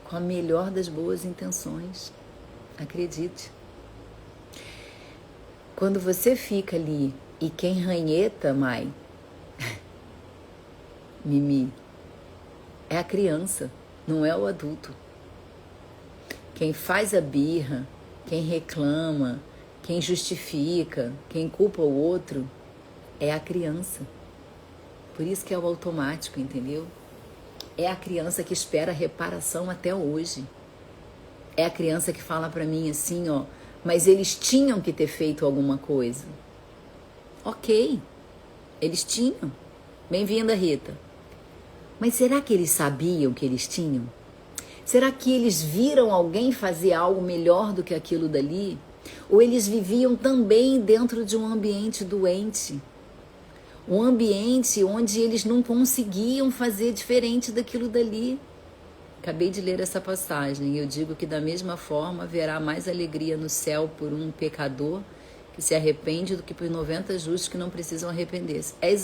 com a melhor das boas intenções. Acredite. Quando você fica ali e quem ranheta, Mai, Mimi, é a criança, não é o adulto. Quem faz a birra, quem reclama, quem justifica, quem culpa o outro, é a criança. Por isso que é o automático, entendeu? É a criança que espera reparação até hoje. É a criança que fala pra mim assim, ó, mas eles tinham que ter feito alguma coisa. Ok, eles tinham. Bem-vinda, Rita. Mas será que eles sabiam que eles tinham? Será que eles viram alguém fazer algo melhor do que aquilo dali? Ou eles viviam também dentro de um ambiente doente? Um ambiente onde eles não conseguiam fazer diferente daquilo dali. Acabei de ler essa passagem e eu digo que da mesma forma haverá mais alegria no céu por um pecador que se arrepende do que por 90 justos que não precisam arrepender-se. É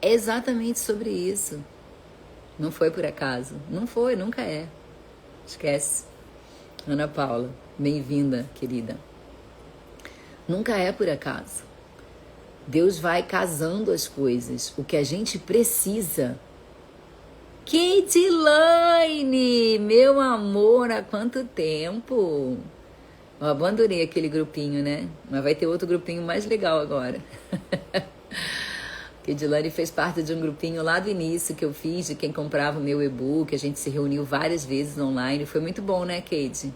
exatamente sobre isso. Não foi por acaso. Não foi, nunca é. Esquece. Ana Paula, bem-vinda, querida. Nunca é por acaso. Deus vai casando as coisas. O que a gente precisa. Kidelaine, meu amor, há quanto tempo? Eu abandonei aquele grupinho, né? Mas vai ter outro grupinho mais legal agora. Kidelaine fez parte de um grupinho lá do início que eu fiz, de quem comprava o meu e-book. A gente se reuniu várias vezes online. Foi muito bom, né, Kate?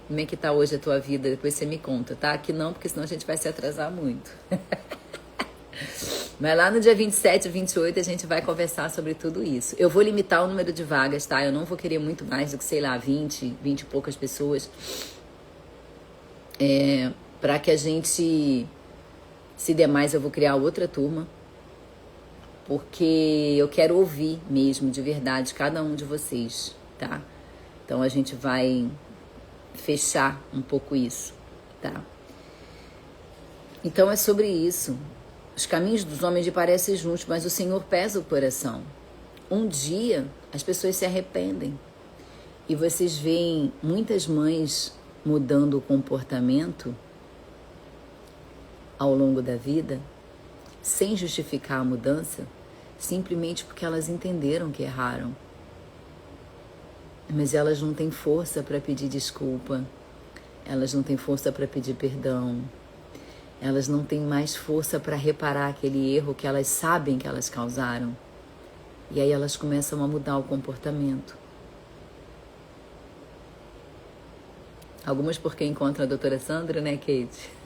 Como é que tá hoje a tua vida? Depois você me conta, tá? Aqui não, porque senão a gente vai se atrasar muito. Mas lá no dia 27 e 28 a gente vai conversar sobre tudo isso. Eu vou limitar o número de vagas, tá? Eu não vou querer muito mais do que, sei lá, 20 e poucas pessoas. Para que a gente, se der mais, eu vou criar outra turma. Porque eu quero ouvir mesmo, de verdade, cada um de vocês, tá? Então a gente vai fechar um pouco isso, tá? Então é sobre isso. Os caminhos dos homens parecem juntos, mas o Senhor pesa o coração. Um dia as pessoas se arrependem e vocês veem muitas mães mudando o comportamento ao longo da vida, sem justificar a mudança, simplesmente porque elas entenderam que erraram. Mas elas não têm força para pedir desculpa, elas não têm força para pedir perdão, elas não têm mais força para reparar aquele erro que elas sabem que elas causaram. E aí elas começam a mudar o comportamento. Algumas porque encontram a doutora Sandra, né, Kate?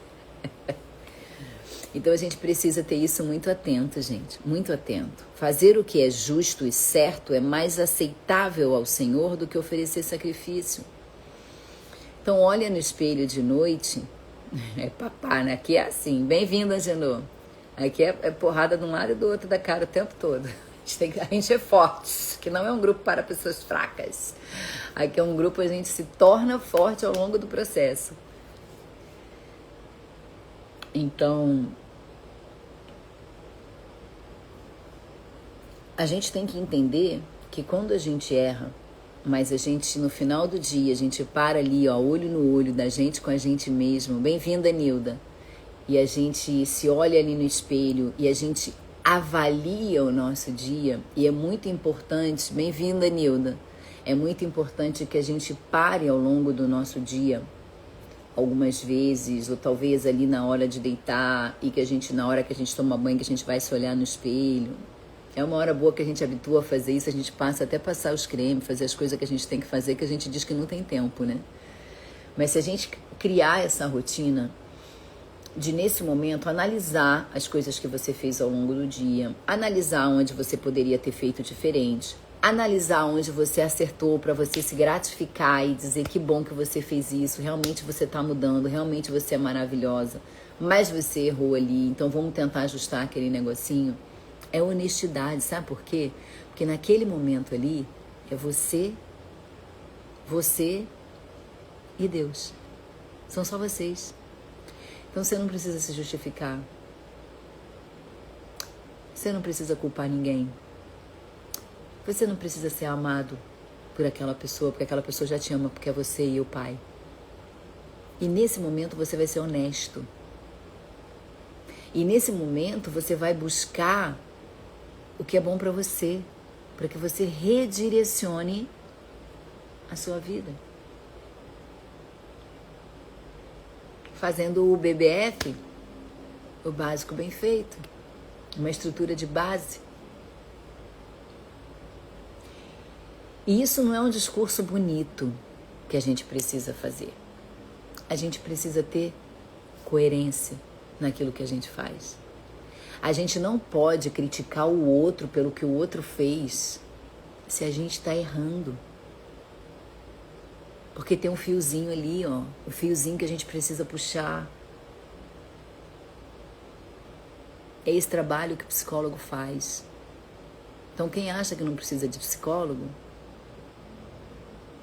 Então a gente precisa ter isso muito atento, gente, muito atento. Fazer o que é justo e certo é mais aceitável ao Senhor do que oferecer sacrifício. Então olha no espelho de noite, é papá, né? Aqui é assim, bem-vinda, Genô. Aqui é porrada de um lado e do outro da cara o tempo todo. A gente é forte, que não é um grupo para pessoas fracas. Aqui é um grupo, a gente se torna forte ao longo do processo. Então, a gente tem que entender que quando a gente erra, mas a gente, no final do dia, a gente para ali, ó, olho no olho da gente com a gente mesmo. Bem-vinda, Nilda. E a gente se olha ali no espelho e a gente avalia o nosso dia. E é muito importante, bem-vinda, Nilda. É muito importante que a gente pare ao longo do nosso dia, algumas vezes, ou talvez ali na hora de deitar, e que a gente, na hora que a gente toma banho, que a gente vai se olhar no espelho. É uma hora boa que a gente habitua a fazer isso, a gente passa até passar os cremes, fazer as coisas que a gente tem que fazer, que a gente diz que não tem tempo, né? Mas se a gente criar essa rotina de, nesse momento, analisar as coisas que você fez ao longo do dia, analisar onde você poderia ter feito diferente, analisar onde você acertou para você se gratificar e dizer que bom que você fez isso, realmente você está mudando, realmente você é maravilhosa, mas você errou ali, então vamos tentar ajustar aquele negocinho. É honestidade, sabe por quê? Porque naquele momento ali é você e Deus. São só vocês. Então você não precisa se justificar. Você não precisa culpar ninguém. Você não precisa ser amado. por aquela pessoa, porque aquela pessoa já te ama, porque é você e o pai. E nesse momento você vai ser honesto. E nesse momento você vai buscar o que é bom para você, para que você redirecione a sua vida. Fazendo o BBF, o básico bem feito, uma estrutura de base. E isso não é um discurso bonito que a gente precisa fazer. A gente precisa ter coerência naquilo que a gente faz. A gente não pode criticar o outro pelo que o outro fez se a gente está errando. Porque tem um fiozinho ali, ó, o fiozinho que a gente precisa puxar. É esse trabalho que o psicólogo faz. Então, quem acha que não precisa de psicólogo,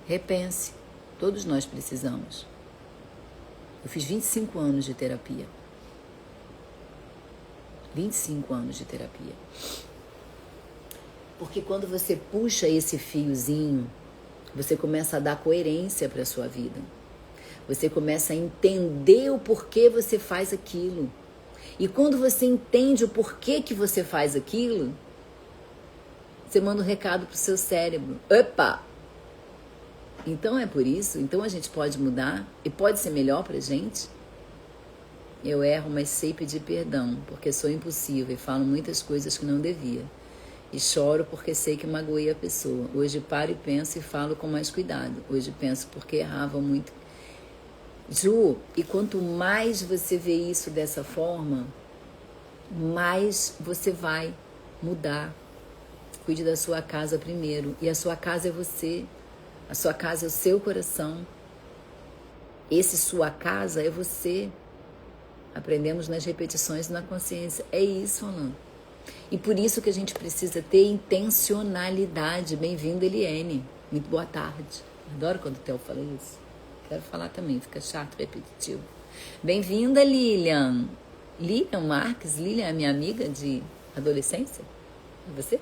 repense. Todos nós precisamos. Eu fiz 25 anos de terapia. 25 anos de terapia. Porque quando você puxa esse fiozinho, você começa a dar coerência para a sua vida. Você começa a entender o porquê você faz aquilo. E quando você entende o porquê que você faz aquilo, você manda um recado pro seu cérebro. Opa! Então é por isso, então a gente pode mudar e pode ser melhor pra gente. Eu erro, mas sei pedir perdão, porque sou impulsiva e falo muitas coisas que não devia. E choro porque sei que magoei a pessoa. Hoje paro e penso e falo com mais cuidado. Hoje penso porque errava muito. Ju, e quanto mais você vê isso dessa forma, mais você vai mudar. Cuide da sua casa primeiro. E a sua casa é você. A sua casa é o seu coração. Esse sua casa é você. Aprendemos nas repetições e na consciência. É isso, Alain. E por isso que a gente precisa ter intencionalidade. Bem-vindo, Eliane. Muito boa tarde. Adoro quando o Theo fala isso. Quero falar também, fica chato, repetitivo. Bem-vinda, Lilian. Lilian Marques. Lilian é minha amiga de adolescência? É você?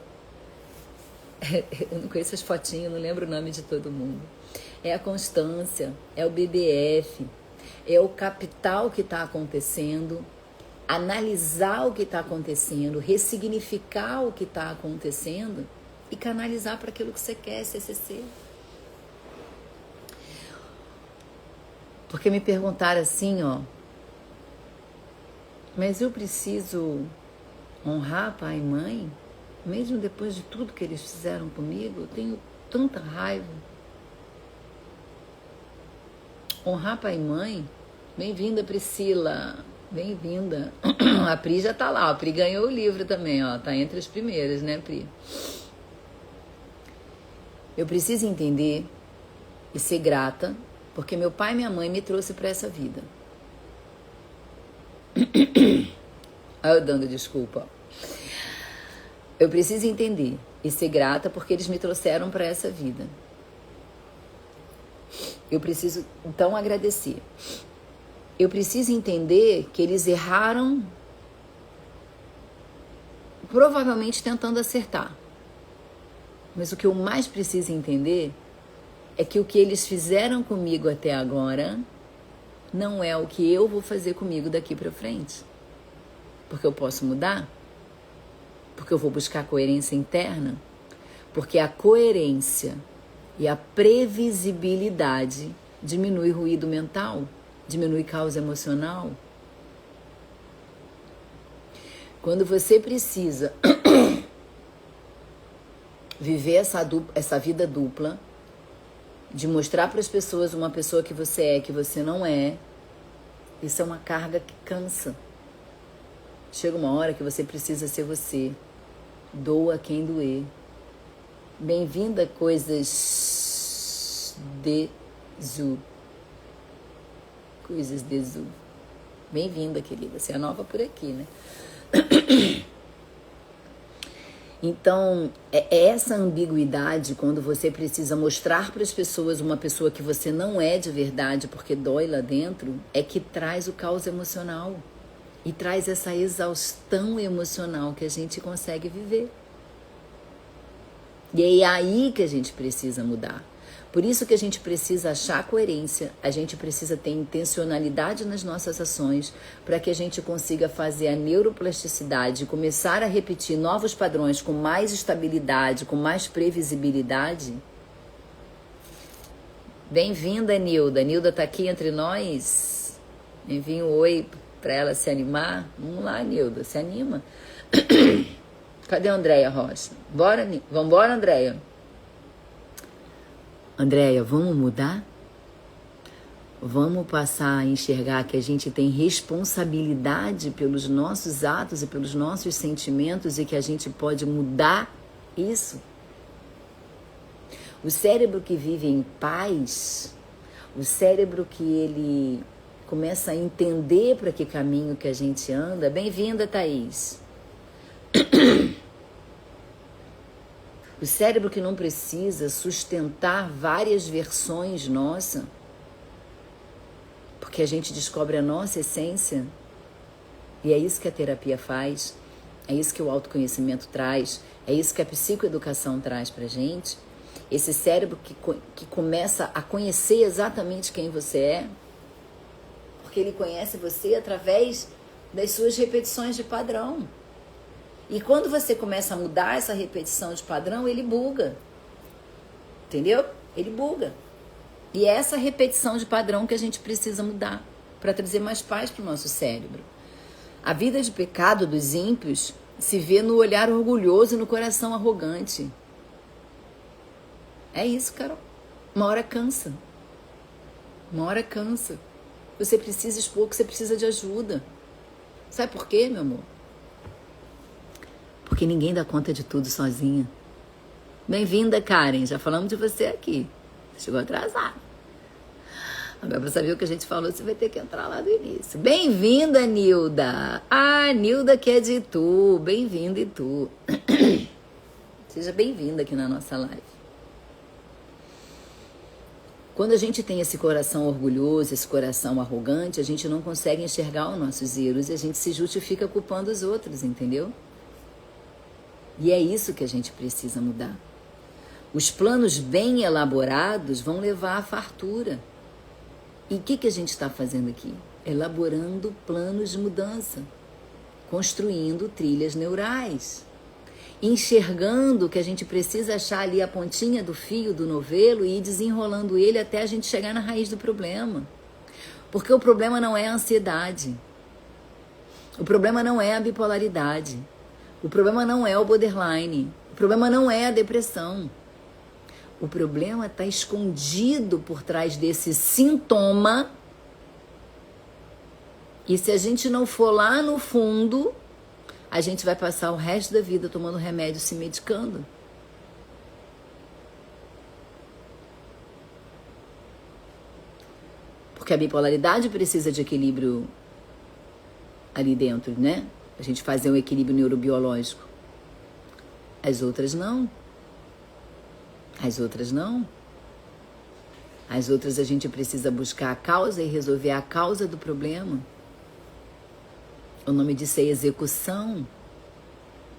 Eu não conheço as fotinhas, não lembro o nome de todo mundo. É a constância, é o BBF, é o capital que está acontecendo, analisar o que está acontecendo, ressignificar o que está acontecendo e canalizar para aquilo que você quer, CCC. Porque me perguntaram assim, ó, mas eu preciso honrar pai e mãe? Mesmo depois de tudo que eles fizeram comigo, eu tenho tanta raiva. Honrar pai e mãe? Bem-vinda, Priscila. Bem-vinda. A Pri já tá lá. A Pri ganhou o livro também, ó. Tá entre as primeiras, né, Pri? Eu preciso entender e ser grata, porque meu pai e minha mãe me trouxe para essa vida. Aí eu dando desculpa. Eu preciso entender e ser grata porque eles me trouxeram para essa vida. Eu preciso, então, agradecer. Eu preciso entender que eles erraram, provavelmente tentando acertar. Mas o que eu mais preciso entender é que o que eles fizeram comigo até agora não é o que eu vou fazer comigo daqui para frente. Porque eu posso mudar. Porque eu vou buscar coerência interna. Porque a coerência e a previsibilidade diminui ruído mental, diminui causa emocional. Quando você precisa viver essa vida dupla, de mostrar para as pessoas uma pessoa que você é, que você não é, isso é uma carga que cansa. Chega uma hora que você precisa ser você. Doa quem doer. Bem-vinda, coisas de Zu. Coisas de Zu. Bem-vinda, querida. Você é nova por aqui, né? Então, é essa ambiguidade quando você precisa mostrar para as pessoas uma pessoa que você não é de verdade porque dói lá dentro, é que traz o caos emocional. E traz essa exaustão emocional que a gente consegue viver. E é aí que a gente precisa mudar. Por isso que a gente precisa achar coerência, a gente precisa ter intencionalidade nas nossas ações, para que a gente consiga fazer a neuroplasticidade, começar a repetir novos padrões com mais estabilidade, com mais previsibilidade. Bem-vinda, Nilda. Nilda tá aqui entre nós. Envie um oi para ela se animar. Vamos lá, Nilda, se anima. Cadê a Andréia Rocha? Vambora, Andréia. Andréia, vamos mudar? Vamos passar a enxergar que a gente tem responsabilidade pelos nossos atos e pelos nossos sentimentos e que a gente pode mudar isso? O cérebro que vive em paz, o cérebro que ele começa a entender para que caminho que a gente anda. Bem-vinda, Thaís. O cérebro que não precisa sustentar várias versões nossa, porque a gente descobre a nossa essência, e é isso que a terapia faz, é isso que o autoconhecimento traz, é isso que a psicoeducação traz pra gente. Esse cérebro que começa a conhecer exatamente quem você é, porque ele conhece você através das suas repetições de padrão. E quando você começa a mudar essa repetição de padrão, ele buga. Entendeu? Ele buga. E é essa repetição de padrão que a gente precisa mudar para trazer mais paz para o nosso cérebro. A vida de pecado dos ímpios se vê no olhar orgulhoso e no coração arrogante. É isso, Carol. Uma hora cansa. Uma hora cansa. Você precisa expor que você precisa de ajuda. Sabe por quê, meu amor? Porque ninguém dá conta de tudo sozinha. Bem-vinda, Karen. Já falamos de você aqui. Você chegou atrasada. Agora, para saber o que a gente falou, você vai ter que entrar lá do início. Bem-vinda, Nilda. Ah, Nilda que é de Itu. Bem-vinda, Itu. Seja bem-vinda aqui na nossa live. Quando a gente tem esse coração orgulhoso, esse coração arrogante, a gente não consegue enxergar os nossos erros e a gente se justifica culpando os outros, entendeu? E é isso que a gente precisa mudar. Os planos bem elaborados vão levar à fartura. E o que a gente está fazendo aqui? Elaborando planos de mudança, construindo trilhas neurais, enxergando que a gente precisa achar ali a pontinha do fio do novelo e ir desenrolando ele até a gente chegar na raiz do problema. Porque o problema não é a ansiedade. O problema não é a bipolaridade. O problema não é o borderline. O problema não é a depressão. O problema está escondido por trás desse sintoma. E se a gente não for lá no fundo, a gente vai passar o resto da vida tomando remédio, se medicando. Porque a bipolaridade precisa de equilíbrio ali dentro, né? A gente fazer um equilíbrio neurobiológico. As outras não. As outras não. As outras a gente precisa buscar a causa e resolver a causa do problema. O nome disso é execução.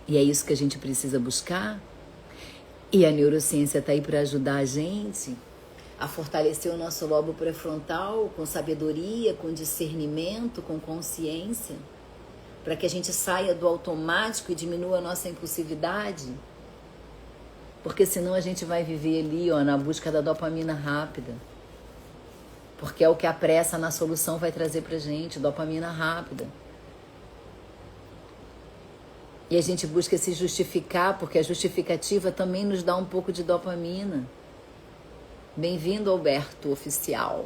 E é isso que a gente precisa buscar. E a neurociência está aí para ajudar a gente a fortalecer o nosso lobo pré-frontal com sabedoria, com discernimento, com consciência, para que a gente saia do automático e diminua a nossa impulsividade. Porque senão a gente vai viver ali, ó, na busca da dopamina rápida. Porque é o que a pressa na solução vai trazer pra gente, dopamina rápida. E a gente busca se justificar, porque a justificativa também nos dá um pouco de dopamina. Bem-vindo, Alberto Oficial.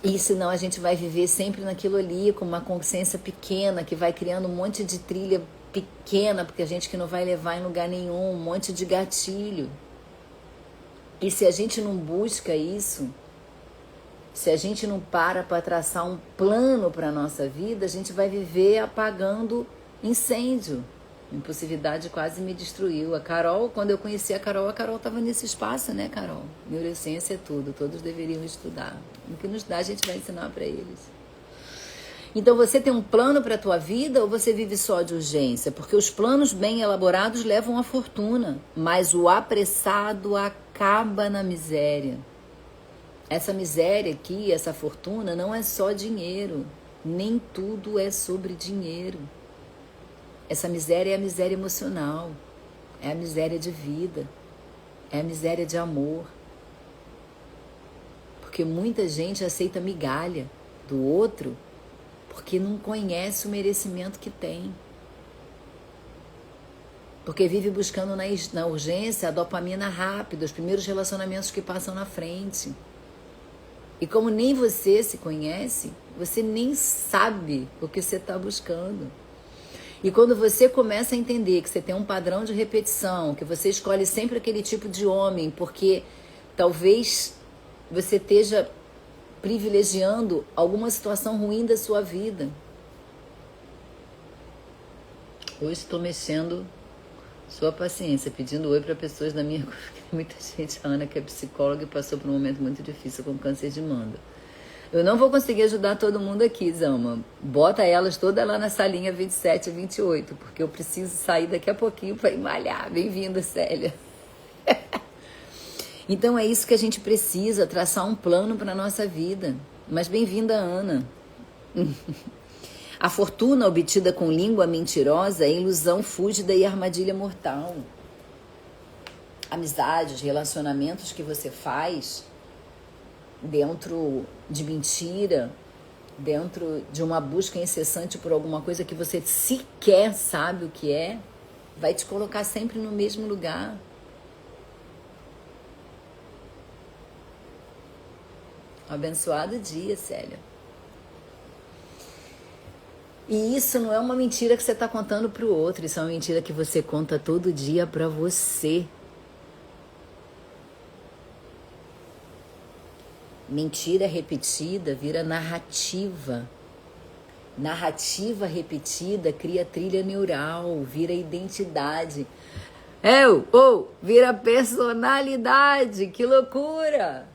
E senão a gente vai viver sempre naquilo ali, com uma consciência pequena, que vai criando um monte de trilha pequena, porque a gente que não vai levar em lugar nenhum, um monte de gatilho. E se a gente não busca isso, se a gente não para traçar um plano para a nossa vida, a gente vai viver apagando incêndio. Impulsividade quase me destruiu. A Carol, quando eu conheci a Carol estava nesse espaço, né, Carol? Neurociência é tudo, todos deveriam estudar. O que nos dá, a gente vai ensinar para eles. Então você tem um plano para a tua vida ou você vive só de urgência? Porque os planos bem elaborados levam à fortuna, mas o apressado acaba na miséria. Essa miséria aqui, essa fortuna, não é só dinheiro. Nem tudo é sobre dinheiro. Essa miséria é a miséria emocional, é a miséria de vida, é a miséria de amor. Porque muita gente aceita migalha do outro porque não conhece o merecimento que tem. Porque vive buscando na urgência a dopamina rápida, os primeiros relacionamentos que passam na frente. E como nem você se conhece, você nem sabe o que você está buscando. E quando você começa a entender que você tem um padrão de repetição, que você escolhe sempre aquele tipo de homem, porque talvez você esteja privilegiando alguma situação ruim da sua vida. Hoje estou mexendo sua paciência, pedindo oi para pessoas da minha... Muita gente, a Ana, que é psicóloga e passou por um momento muito difícil com câncer de mama. Eu não vou conseguir ajudar todo mundo aqui, Zama. Bota elas todas lá na salinha 27 e 28, porque eu preciso sair daqui a pouquinho para ir malhar. Bem-vinda, Célia. Então é isso que a gente precisa, traçar um plano para a nossa vida. Mas bem-vinda, Ana. A fortuna obtida com língua mentirosa é ilusão fúlgida e armadilha mortal. Amizades, relacionamentos que você faz dentro de mentira, dentro de uma busca incessante por alguma coisa que você sequer sabe o que é, vai te colocar sempre no mesmo lugar. Um abençoado dia, Célia. E isso não é uma mentira que você está contando para o outro, isso é uma mentira que você conta todo dia para você. Mentira repetida vira narrativa. Narrativa repetida cria trilha neural, vira identidade. Vira personalidade. Que loucura!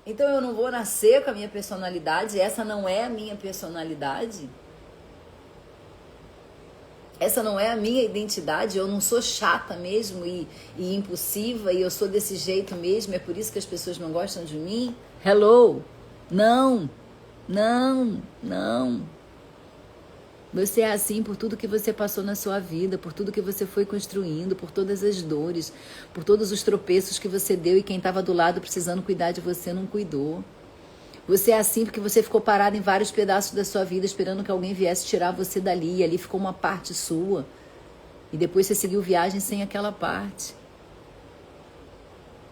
Então eu não vou nascer com a minha personalidade? Essa não é a minha personalidade? Essa não é a minha identidade? Eu não sou chata mesmo e impulsiva e eu sou desse jeito mesmo? É por isso que as pessoas não gostam de mim? Hello? Não. Você é assim por tudo que você passou na sua vida, por tudo que você foi construindo, por todas as dores, por todos os tropeços que você deu e quem estava do lado precisando cuidar de você não cuidou. Você é assim porque você ficou parado em vários pedaços da sua vida esperando que alguém viesse tirar você dali e ali ficou uma parte sua. E depois você seguiu viagem sem aquela parte.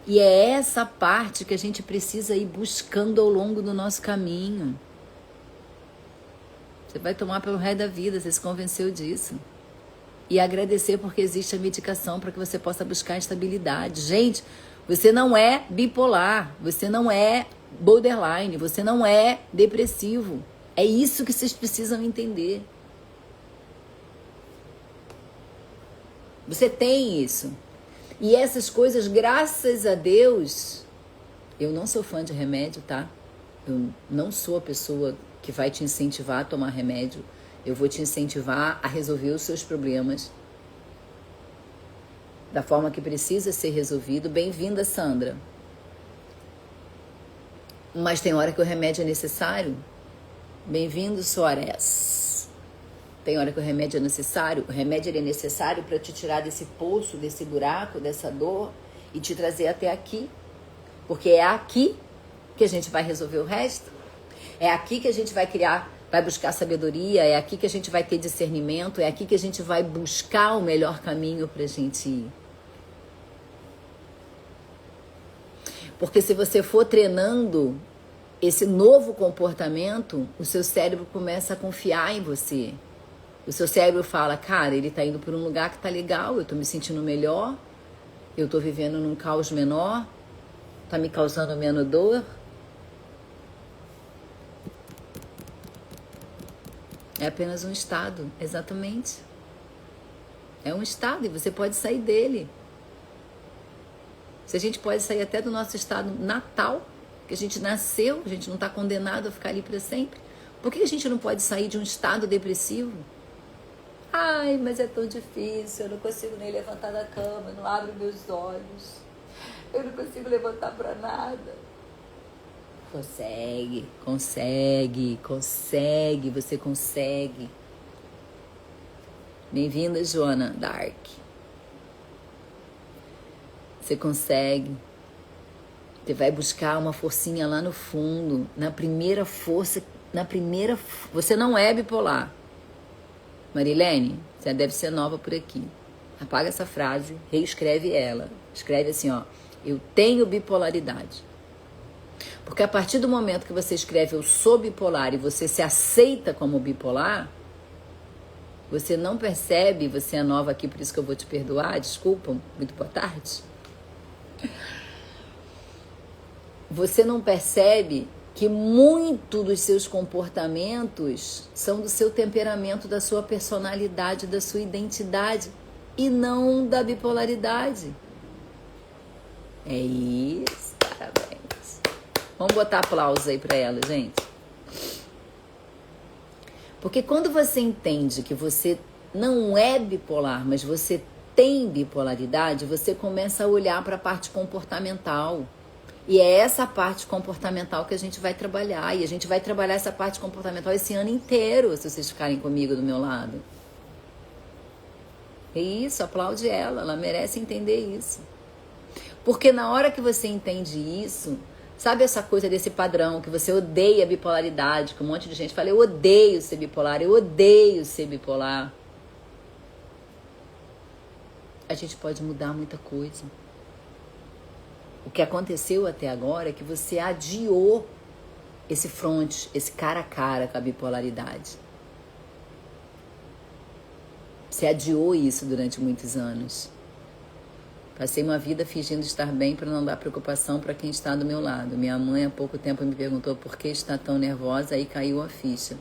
E é essa parte que a gente precisa ir buscando ao longo do nosso caminho. Você vai tomar pelo resto da vida, você se convenceu disso. E agradecer porque existe a medicação para que você possa buscar estabilidade. Gente, você não é bipolar, você não é borderline, você não é depressivo. É isso que vocês precisam entender. Você tem isso. E essas coisas, graças a Deus, eu não sou fã de remédio, tá? Eu não sou a pessoa que vai te incentivar a tomar remédio. Eu vou te incentivar a resolver os seus problemas da forma que precisa ser resolvido. Bem-vinda, Sandra. Mas tem hora que o remédio é necessário. Bem-vindo, Soares. Tem hora que o remédio é necessário. O remédio ele é necessário para te tirar desse poço, desse buraco, dessa dor e te trazer até aqui. Porque é aqui que a gente vai resolver o resto. É aqui que a gente vai buscar sabedoria, é aqui que a gente vai ter discernimento, é aqui que a gente vai buscar o melhor caminho para a gente ir. Porque se você for treinando esse novo comportamento, o seu cérebro começa a confiar em você. O seu cérebro fala, cara, ele tá indo por um lugar que tá legal, eu tô me sentindo melhor, eu tô vivendo num caos menor, tá me causando menos dor. É apenas um estado, exatamente. É um estado e você pode sair dele. Se a gente pode sair até do nosso estado natal, que a gente nasceu, a gente não está condenado a ficar ali para sempre. Por que a gente não pode sair de um estado depressivo? Ai, mas é tão difícil, eu não consigo nem levantar da cama, não abro meus olhos, eu não consigo levantar para nada. Consegue, você consegue. Bem-vinda, Joana Dark. Você consegue. Você vai buscar uma forcinha lá no fundo, na primeira força, você não é bipolar. Marilene, você deve ser nova por aqui. Apaga essa frase, reescreve ela. Escreve assim, ó, eu tenho bipolaridade. Porque a partir do momento que você escreve eu sou bipolar e você se aceita como bipolar, você não percebe, você é nova aqui, por isso que eu vou te perdoar, desculpa, muito boa tarde. Você não percebe que muito dos seus comportamentos são do seu temperamento, da sua personalidade, da sua identidade e não da bipolaridade. É isso, parabéns. Vamos botar aplausos aí pra ela, gente. Porque quando você entende que você não é bipolar, mas você tem bipolaridade, você começa a olhar para a parte comportamental. E é essa parte comportamental que a gente vai trabalhar. E a gente vai trabalhar essa parte comportamental esse ano inteiro, se vocês ficarem comigo do meu lado. É isso, aplaude ela merece entender isso. Porque na hora que você entende isso, sabe essa coisa desse padrão, que você odeia a bipolaridade, que um monte de gente fala, eu odeio ser bipolar, eu odeio ser bipolar. A gente pode mudar muita coisa. O que aconteceu até agora é que você adiou esse front, esse cara a cara com a bipolaridade. Você adiou isso durante muitos anos. Passei uma vida fingindo estar bem para não dar preocupação para quem está do meu lado. Minha mãe há pouco tempo me perguntou por que está tão nervosa, aí caiu a ficha.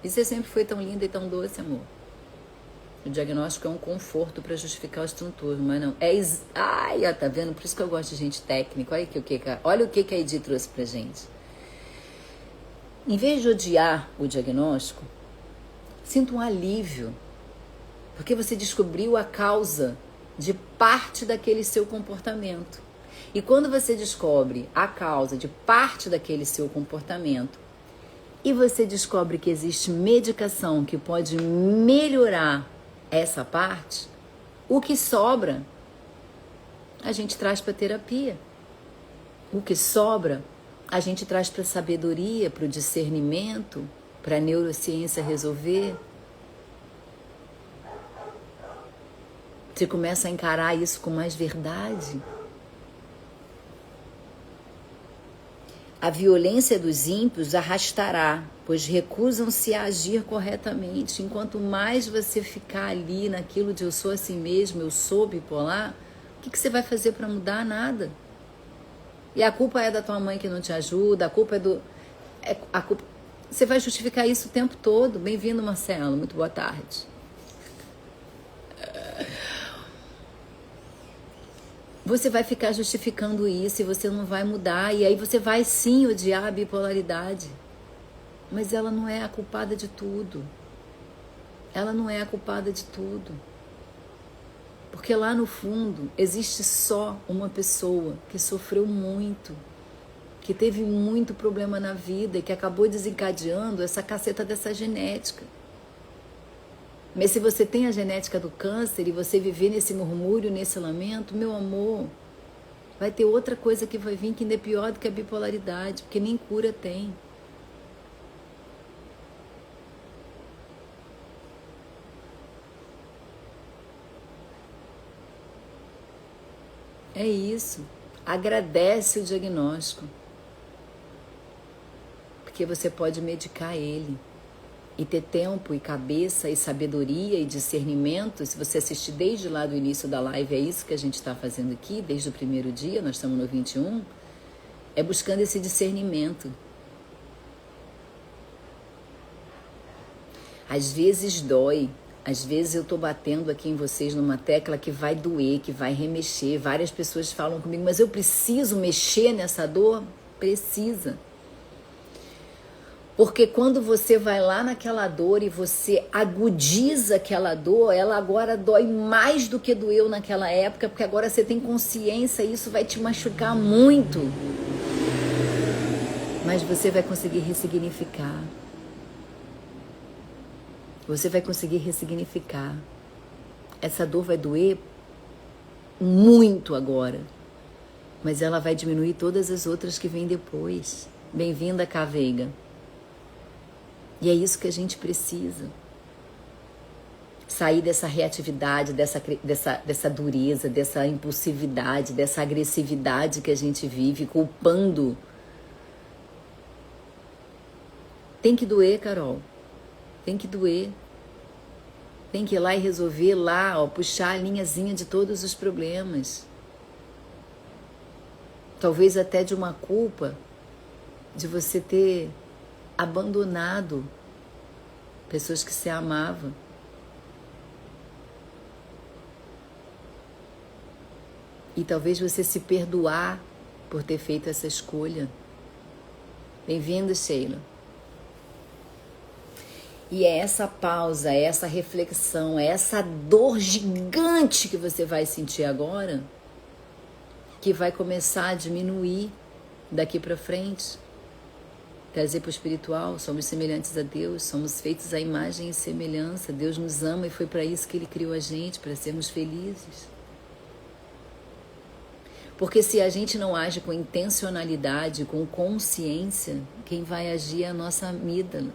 E você sempre foi tão linda e tão doce, amor. O diagnóstico é um conforto para justificar os transtornos, mas não. Ai, ó, tá vendo? Por isso que eu gosto de gente técnica. Olha o que a Edi trouxe pra gente. Em vez de odiar o diagnóstico, sinta um alívio. Porque você descobriu a causa de parte daquele seu comportamento. E quando você descobre a causa de parte daquele seu comportamento, e você descobre que existe medicação que pode melhorar essa parte, o que sobra, a gente traz para terapia. O que sobra, a gente traz para sabedoria, para o discernimento, para a neurociência resolver. Você começa a encarar isso com mais verdade. A violência dos ímpios arrastará, pois recusam-se a agir corretamente. Enquanto mais você ficar ali naquilo de eu sou assim mesmo, eu sou bipolar, o que você vai fazer para mudar? Nada. E a culpa é da tua mãe que não te ajuda, a culpa é do... Você vai justificar isso o tempo todo. Bem-vindo, Marcelo, muito boa tarde. Você vai ficar justificando isso e você não vai mudar. E aí você vai sim odiar a bipolaridade. Mas ela não é a culpada de tudo. Ela não é a culpada de tudo. Porque lá no fundo existe só uma pessoa que sofreu muito, que teve muito problema na vida e que acabou desencadeando essa caceta dessa genética. Mas se você tem a genética do câncer e você viver nesse murmúrio, nesse lamento, meu amor, vai ter outra coisa que vai vir que ainda é pior do que a bipolaridade, porque nem cura tem. É isso. Agradece o diagnóstico, porque você pode medicar ele. E ter tempo e cabeça e sabedoria e discernimento. Se você assistir desde lá do início da live, é isso que a gente está fazendo aqui, desde o primeiro dia, nós estamos no 21, é buscando esse discernimento. Às vezes dói, às vezes eu estou batendo aqui em vocês numa tecla que vai doer, que vai remexer. Várias pessoas falam comigo, mas eu preciso mexer nessa dor? Precisa. Porque quando você vai lá naquela dor e você agudiza aquela dor, ela agora dói mais do que doeu naquela época, porque agora você tem consciência e isso vai te machucar muito. Mas você vai conseguir ressignificar. Você vai conseguir ressignificar. Essa dor vai doer muito agora, mas ela vai diminuir todas as outras que vêm depois. Bem-vinda, Cá Veiga. E é isso que a gente precisa. Sair dessa reatividade, dessa dureza, dessa impulsividade, dessa agressividade que a gente vive, culpando. Tem que doer, Carol. Tem que doer. Tem que ir lá e resolver lá, ó, puxar a linhazinha de todos os problemas. Talvez até de uma culpa de você ter abandonado pessoas que você amava. E talvez você se perdoar por ter feito essa escolha. Bem-vinda, Sheila. E é essa pausa, é essa reflexão, é essa dor gigante que você vai sentir agora que vai começar a diminuir daqui para frente. Trazer para o espiritual, somos semelhantes a Deus, somos feitos à imagem e semelhança. Deus nos ama e foi para isso que Ele criou a gente, para sermos felizes. Porque se a gente não age com intencionalidade, com consciência, quem vai agir é a nossa amígdala.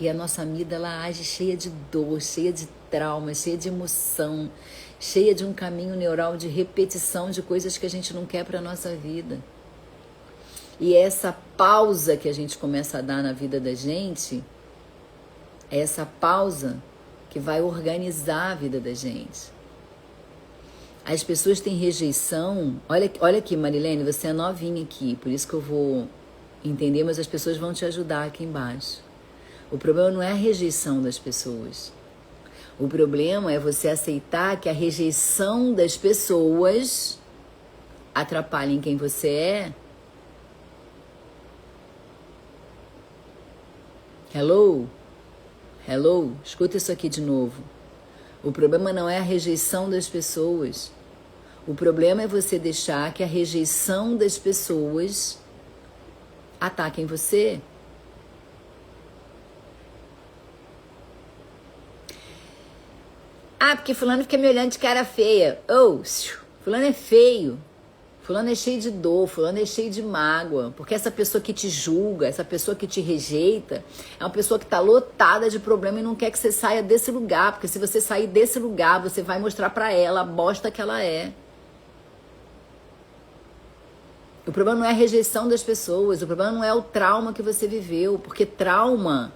E a nossa amígdala age cheia de dor, cheia de trauma, cheia de emoção, cheia de um caminho neural de repetição de coisas que a gente não quer para a nossa vida. E essa pausa que a gente começa a dar na vida da gente, é essa pausa que vai organizar a vida da gente. As pessoas têm rejeição. Olha aqui, Marilene, você é novinha aqui, por isso que eu vou entender, mas as pessoas vão te ajudar aqui embaixo. O problema não é a rejeição das pessoas. O problema é você aceitar que a rejeição das pessoas atrapalha em quem você é. Hello? Hello? Escuta isso aqui de novo. O problema não é a rejeição das pessoas. O problema é você deixar que a rejeição das pessoas ataquem você. Ah, porque fulano fica me olhando de cara feia. Fulano é feio. Fulano é cheio de dor, fulano é cheio de mágoa, porque essa pessoa que te julga, essa pessoa que te rejeita, é uma pessoa que está lotada de problema e não quer que você saia desse lugar, porque se você sair desse lugar, você vai mostrar para ela a bosta que ela é. O problema não é a rejeição das pessoas, o problema não é o trauma que você viveu, porque trauma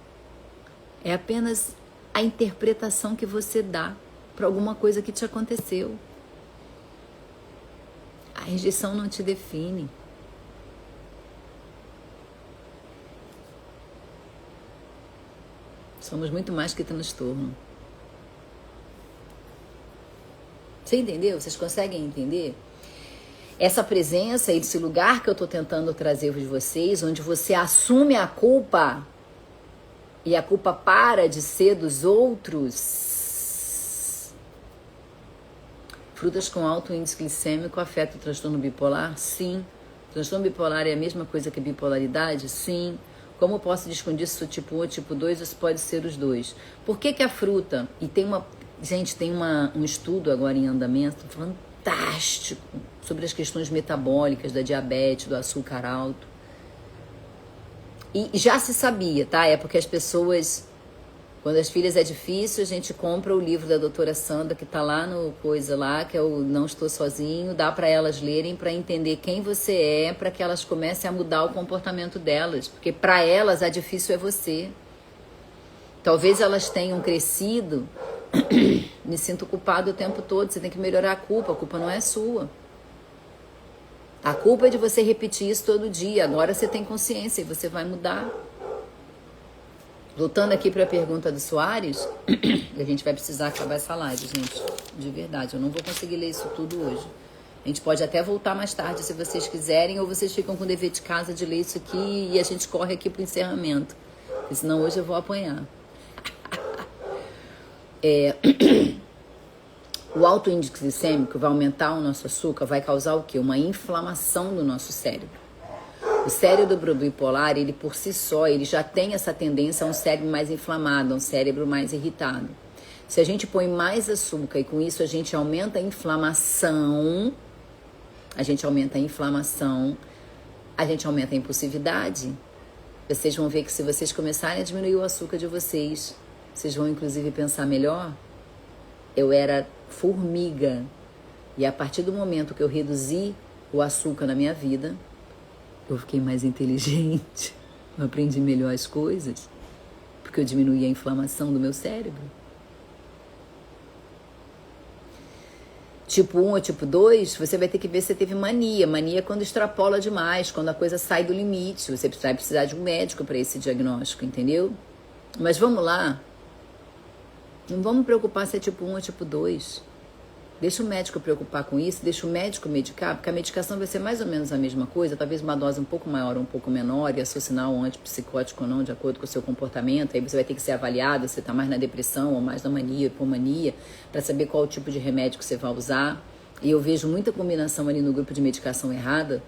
é apenas a interpretação que você dá para alguma coisa que te aconteceu. A rejeição não te define. Somos muito mais que transtorno. Você entendeu? Vocês conseguem entender? Essa presença, esse lugar que eu estou tentando trazer de vocês, onde você assume a culpa e a culpa para de ser dos outros. Frutas com alto índice glicêmico afetam o transtorno bipolar? Sim. O transtorno bipolar é a mesma coisa que a bipolaridade? Sim. Como posso distinguir se sou tipo 1 ou tipo 2 ou se pode ser os dois? Por que a fruta... E tem um estudo agora em andamento fantástico sobre as questões metabólicas da diabetes, do açúcar alto. E já se sabia, tá? É porque as pessoas... Quando as filhas é difícil, a gente compra o livro da doutora Sandra, que tá lá no coisa lá, que é o Não Estou Sozinho, dá para elas lerem para entender quem você é, para que elas comecem a mudar o comportamento delas, porque para elas a difícil é você. Talvez elas tenham crescido, me sinto culpado o tempo todo, você tem que melhorar a culpa não é sua. A culpa é de você repetir isso todo dia, agora você tem consciência e você vai mudar. Voltando aqui para a pergunta do Soares, a gente vai precisar acabar essa live, gente, de verdade. Eu não vou conseguir ler isso tudo hoje. A gente pode até voltar mais tarde, se vocês quiserem, ou vocês ficam com o dever de casa de ler isso aqui e a gente corre aqui para o encerramento. porque senão hoje eu vou apanhar. O alto índice glicêmico vai aumentar o nosso açúcar, vai causar o quê? Uma inflamação do nosso cérebro. O cérebro bipolar, ele por si só, ele já tem essa tendência a um cérebro mais inflamado, a um cérebro mais irritado. Se a gente põe mais açúcar e com isso a gente aumenta a inflamação, a gente aumenta a impulsividade. Vocês vão ver que se vocês começarem a diminuir o açúcar de vocês vão inclusive pensar melhor. Eu era formiga e a partir do momento que eu reduzi o açúcar na minha vida, eu fiquei mais inteligente, eu aprendi melhor as coisas, porque eu diminuí a inflamação do meu cérebro. Tipo 1 ou tipo 2, você vai ter que ver se você teve mania. Mania é quando extrapola demais, quando a coisa sai do limite. Você vai precisar de um médico para esse diagnóstico, entendeu? Mas vamos lá. Não vamos preocupar se é tipo 1 ou tipo 2. Deixa o médico preocupar com isso, deixa o médico medicar, porque a medicação vai ser mais ou menos a mesma coisa, talvez uma dose um pouco maior ou um pouco menor, e associar um antipsicótico ou não, de acordo com o seu comportamento. Aí você vai ter que ser avaliado se está mais na depressão ou mais na mania, hipomania, para saber qual o tipo de remédio que você vai usar. E eu vejo muita combinação ali no grupo de medicação errada,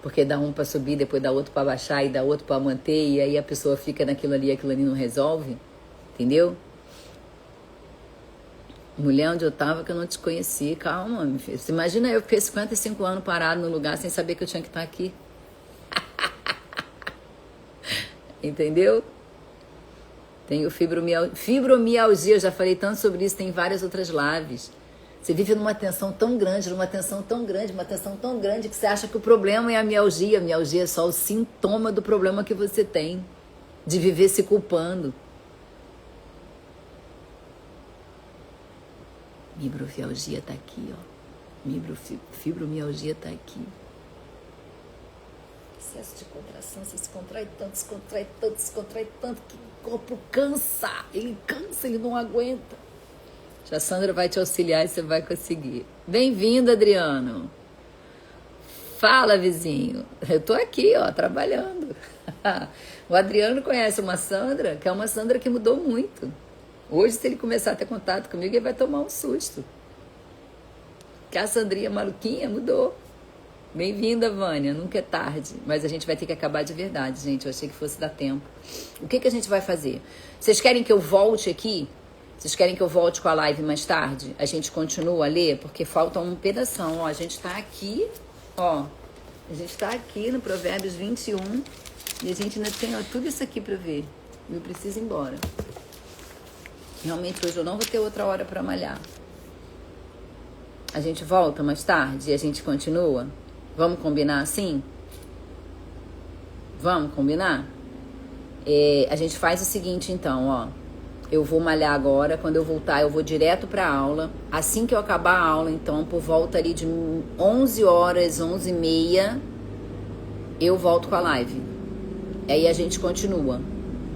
porque dá um para subir, depois dá outro para baixar e dá outro para manter, e aí a pessoa fica naquilo ali, aquilo ali não resolve, entendeu? Mulher, onde eu tava que eu não te conheci. Calma, meu filho. Você imagina eu fiquei 55 anos parado no lugar sem saber que eu tinha que estar aqui. Entendeu? Tenho fibromialgia, eu já falei tanto sobre isso, tem várias outras lives. Você vive numa tensão tão grande, que você acha que o problema é a mialgia. A mialgia é só o sintoma do problema que você tem, de viver se culpando. Fibromialgia tá aqui, ó. Fibromialgia tá aqui. Excesso de contração, você se contrai tanto, que o corpo cansa. Ele cansa, ele não aguenta. Já a Sandra vai te auxiliar e você vai conseguir. Bem-vindo, Adriano. Fala, vizinho. Eu tô aqui, ó, trabalhando. O Adriano conhece uma Sandra, que é uma Sandra que mudou muito. Hoje, se ele começar a ter contato comigo, ele vai tomar um susto. Que a Sandrinha maluquinha mudou. Bem-vinda, Vânia. Nunca é tarde. Mas a gente vai ter que acabar de verdade, gente. Eu achei que fosse dar tempo. O que a gente vai fazer? Vocês querem que eu volte aqui? Vocês querem que eu volte com a live mais tarde? A gente continua a ler? Porque falta um pedação. Ó, a gente tá aqui, ó. A gente tá aqui no Provérbios 21. E a gente ainda tem, ó, tudo isso aqui pra ver. Eu preciso ir embora. Realmente hoje eu não vou ter outra hora para malhar. A gente volta mais tarde e a gente continua? Vamos combinar assim? Vamos combinar? A gente faz o seguinte então, ó. Eu vou malhar agora, quando eu voltar eu vou direto para a aula. Assim que eu acabar a aula, então, por volta ali de 11 horas, 11h30, eu volto com a live. Aí a gente continua,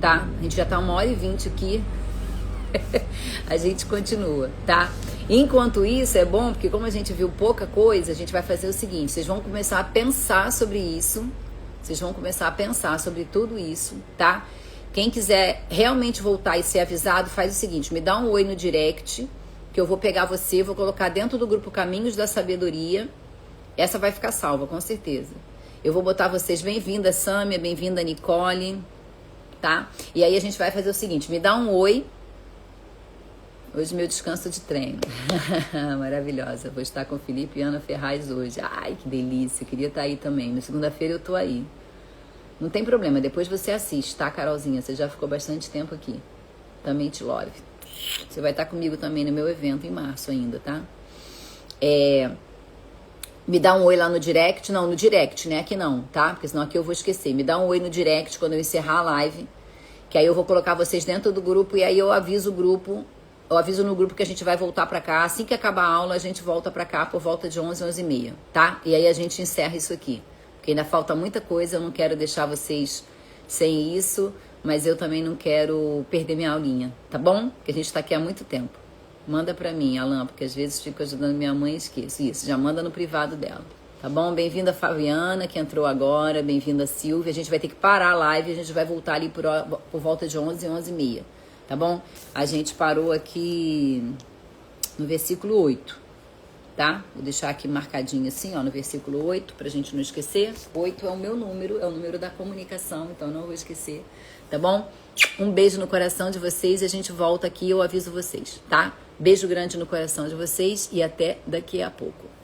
tá? A gente já tá 1h20 aqui. A gente continua, tá? Enquanto isso, é bom, porque como a gente viu pouca coisa, a gente vai fazer o seguinte, vocês vão começar a pensar sobre isso, vocês vão começar a pensar sobre tudo isso, tá? Quem quiser realmente voltar e ser avisado, faz o seguinte, me dá um oi no direct, que eu vou pegar você, vou colocar dentro do grupo Caminhos da Sabedoria, essa vai ficar salva, com certeza. Eu vou botar vocês, bem-vinda Sâmia, bem-vinda Nicole, tá? E aí a gente vai fazer o seguinte, me dá um oi. Hoje meu descanso de treino. Maravilhosa. Vou estar com o Felipe e Ana Ferraz hoje. Ai, que delícia. Queria estar aí também. Na segunda-feira eu tô aí. Não tem problema. Depois você assiste, tá, Carolzinha? Você já ficou bastante tempo aqui. Também te love. Você vai estar comigo também no meu evento em março ainda, tá? Me dá um oi lá no direct. Não, no direct, né? Aqui não, tá? Porque senão aqui eu vou esquecer. Me dá um oi no direct quando eu encerrar a live. Que aí eu vou colocar vocês dentro do grupo e aí eu aviso o grupo. Eu aviso no grupo que a gente vai voltar pra cá. Assim que acabar a aula, a gente volta pra cá por volta de 11, 11h30, tá? E aí a gente encerra isso aqui. Porque ainda falta muita coisa, eu não quero deixar vocês sem isso, mas eu também não quero perder minha aulinha, tá bom? Porque a gente tá aqui há muito tempo. Manda pra mim, Alan, porque às vezes fico ajudando minha mãe e esqueço. Isso, já manda no privado dela. Tá bom? Bem-vinda a Fabiana, que entrou agora. Bem-vinda a Silvia. A gente vai ter que parar a live. A gente vai voltar ali por volta de 11, 11h30. Tá bom? A gente parou aqui no versículo 8. Tá? Vou deixar aqui marcadinho assim, ó, no versículo 8, pra gente não esquecer. 8 é o meu número, é o número da comunicação, então não vou esquecer. Tá bom? Um beijo no coração de vocês e a gente volta aqui, eu aviso vocês, tá? Beijo grande no coração de vocês e até daqui a pouco.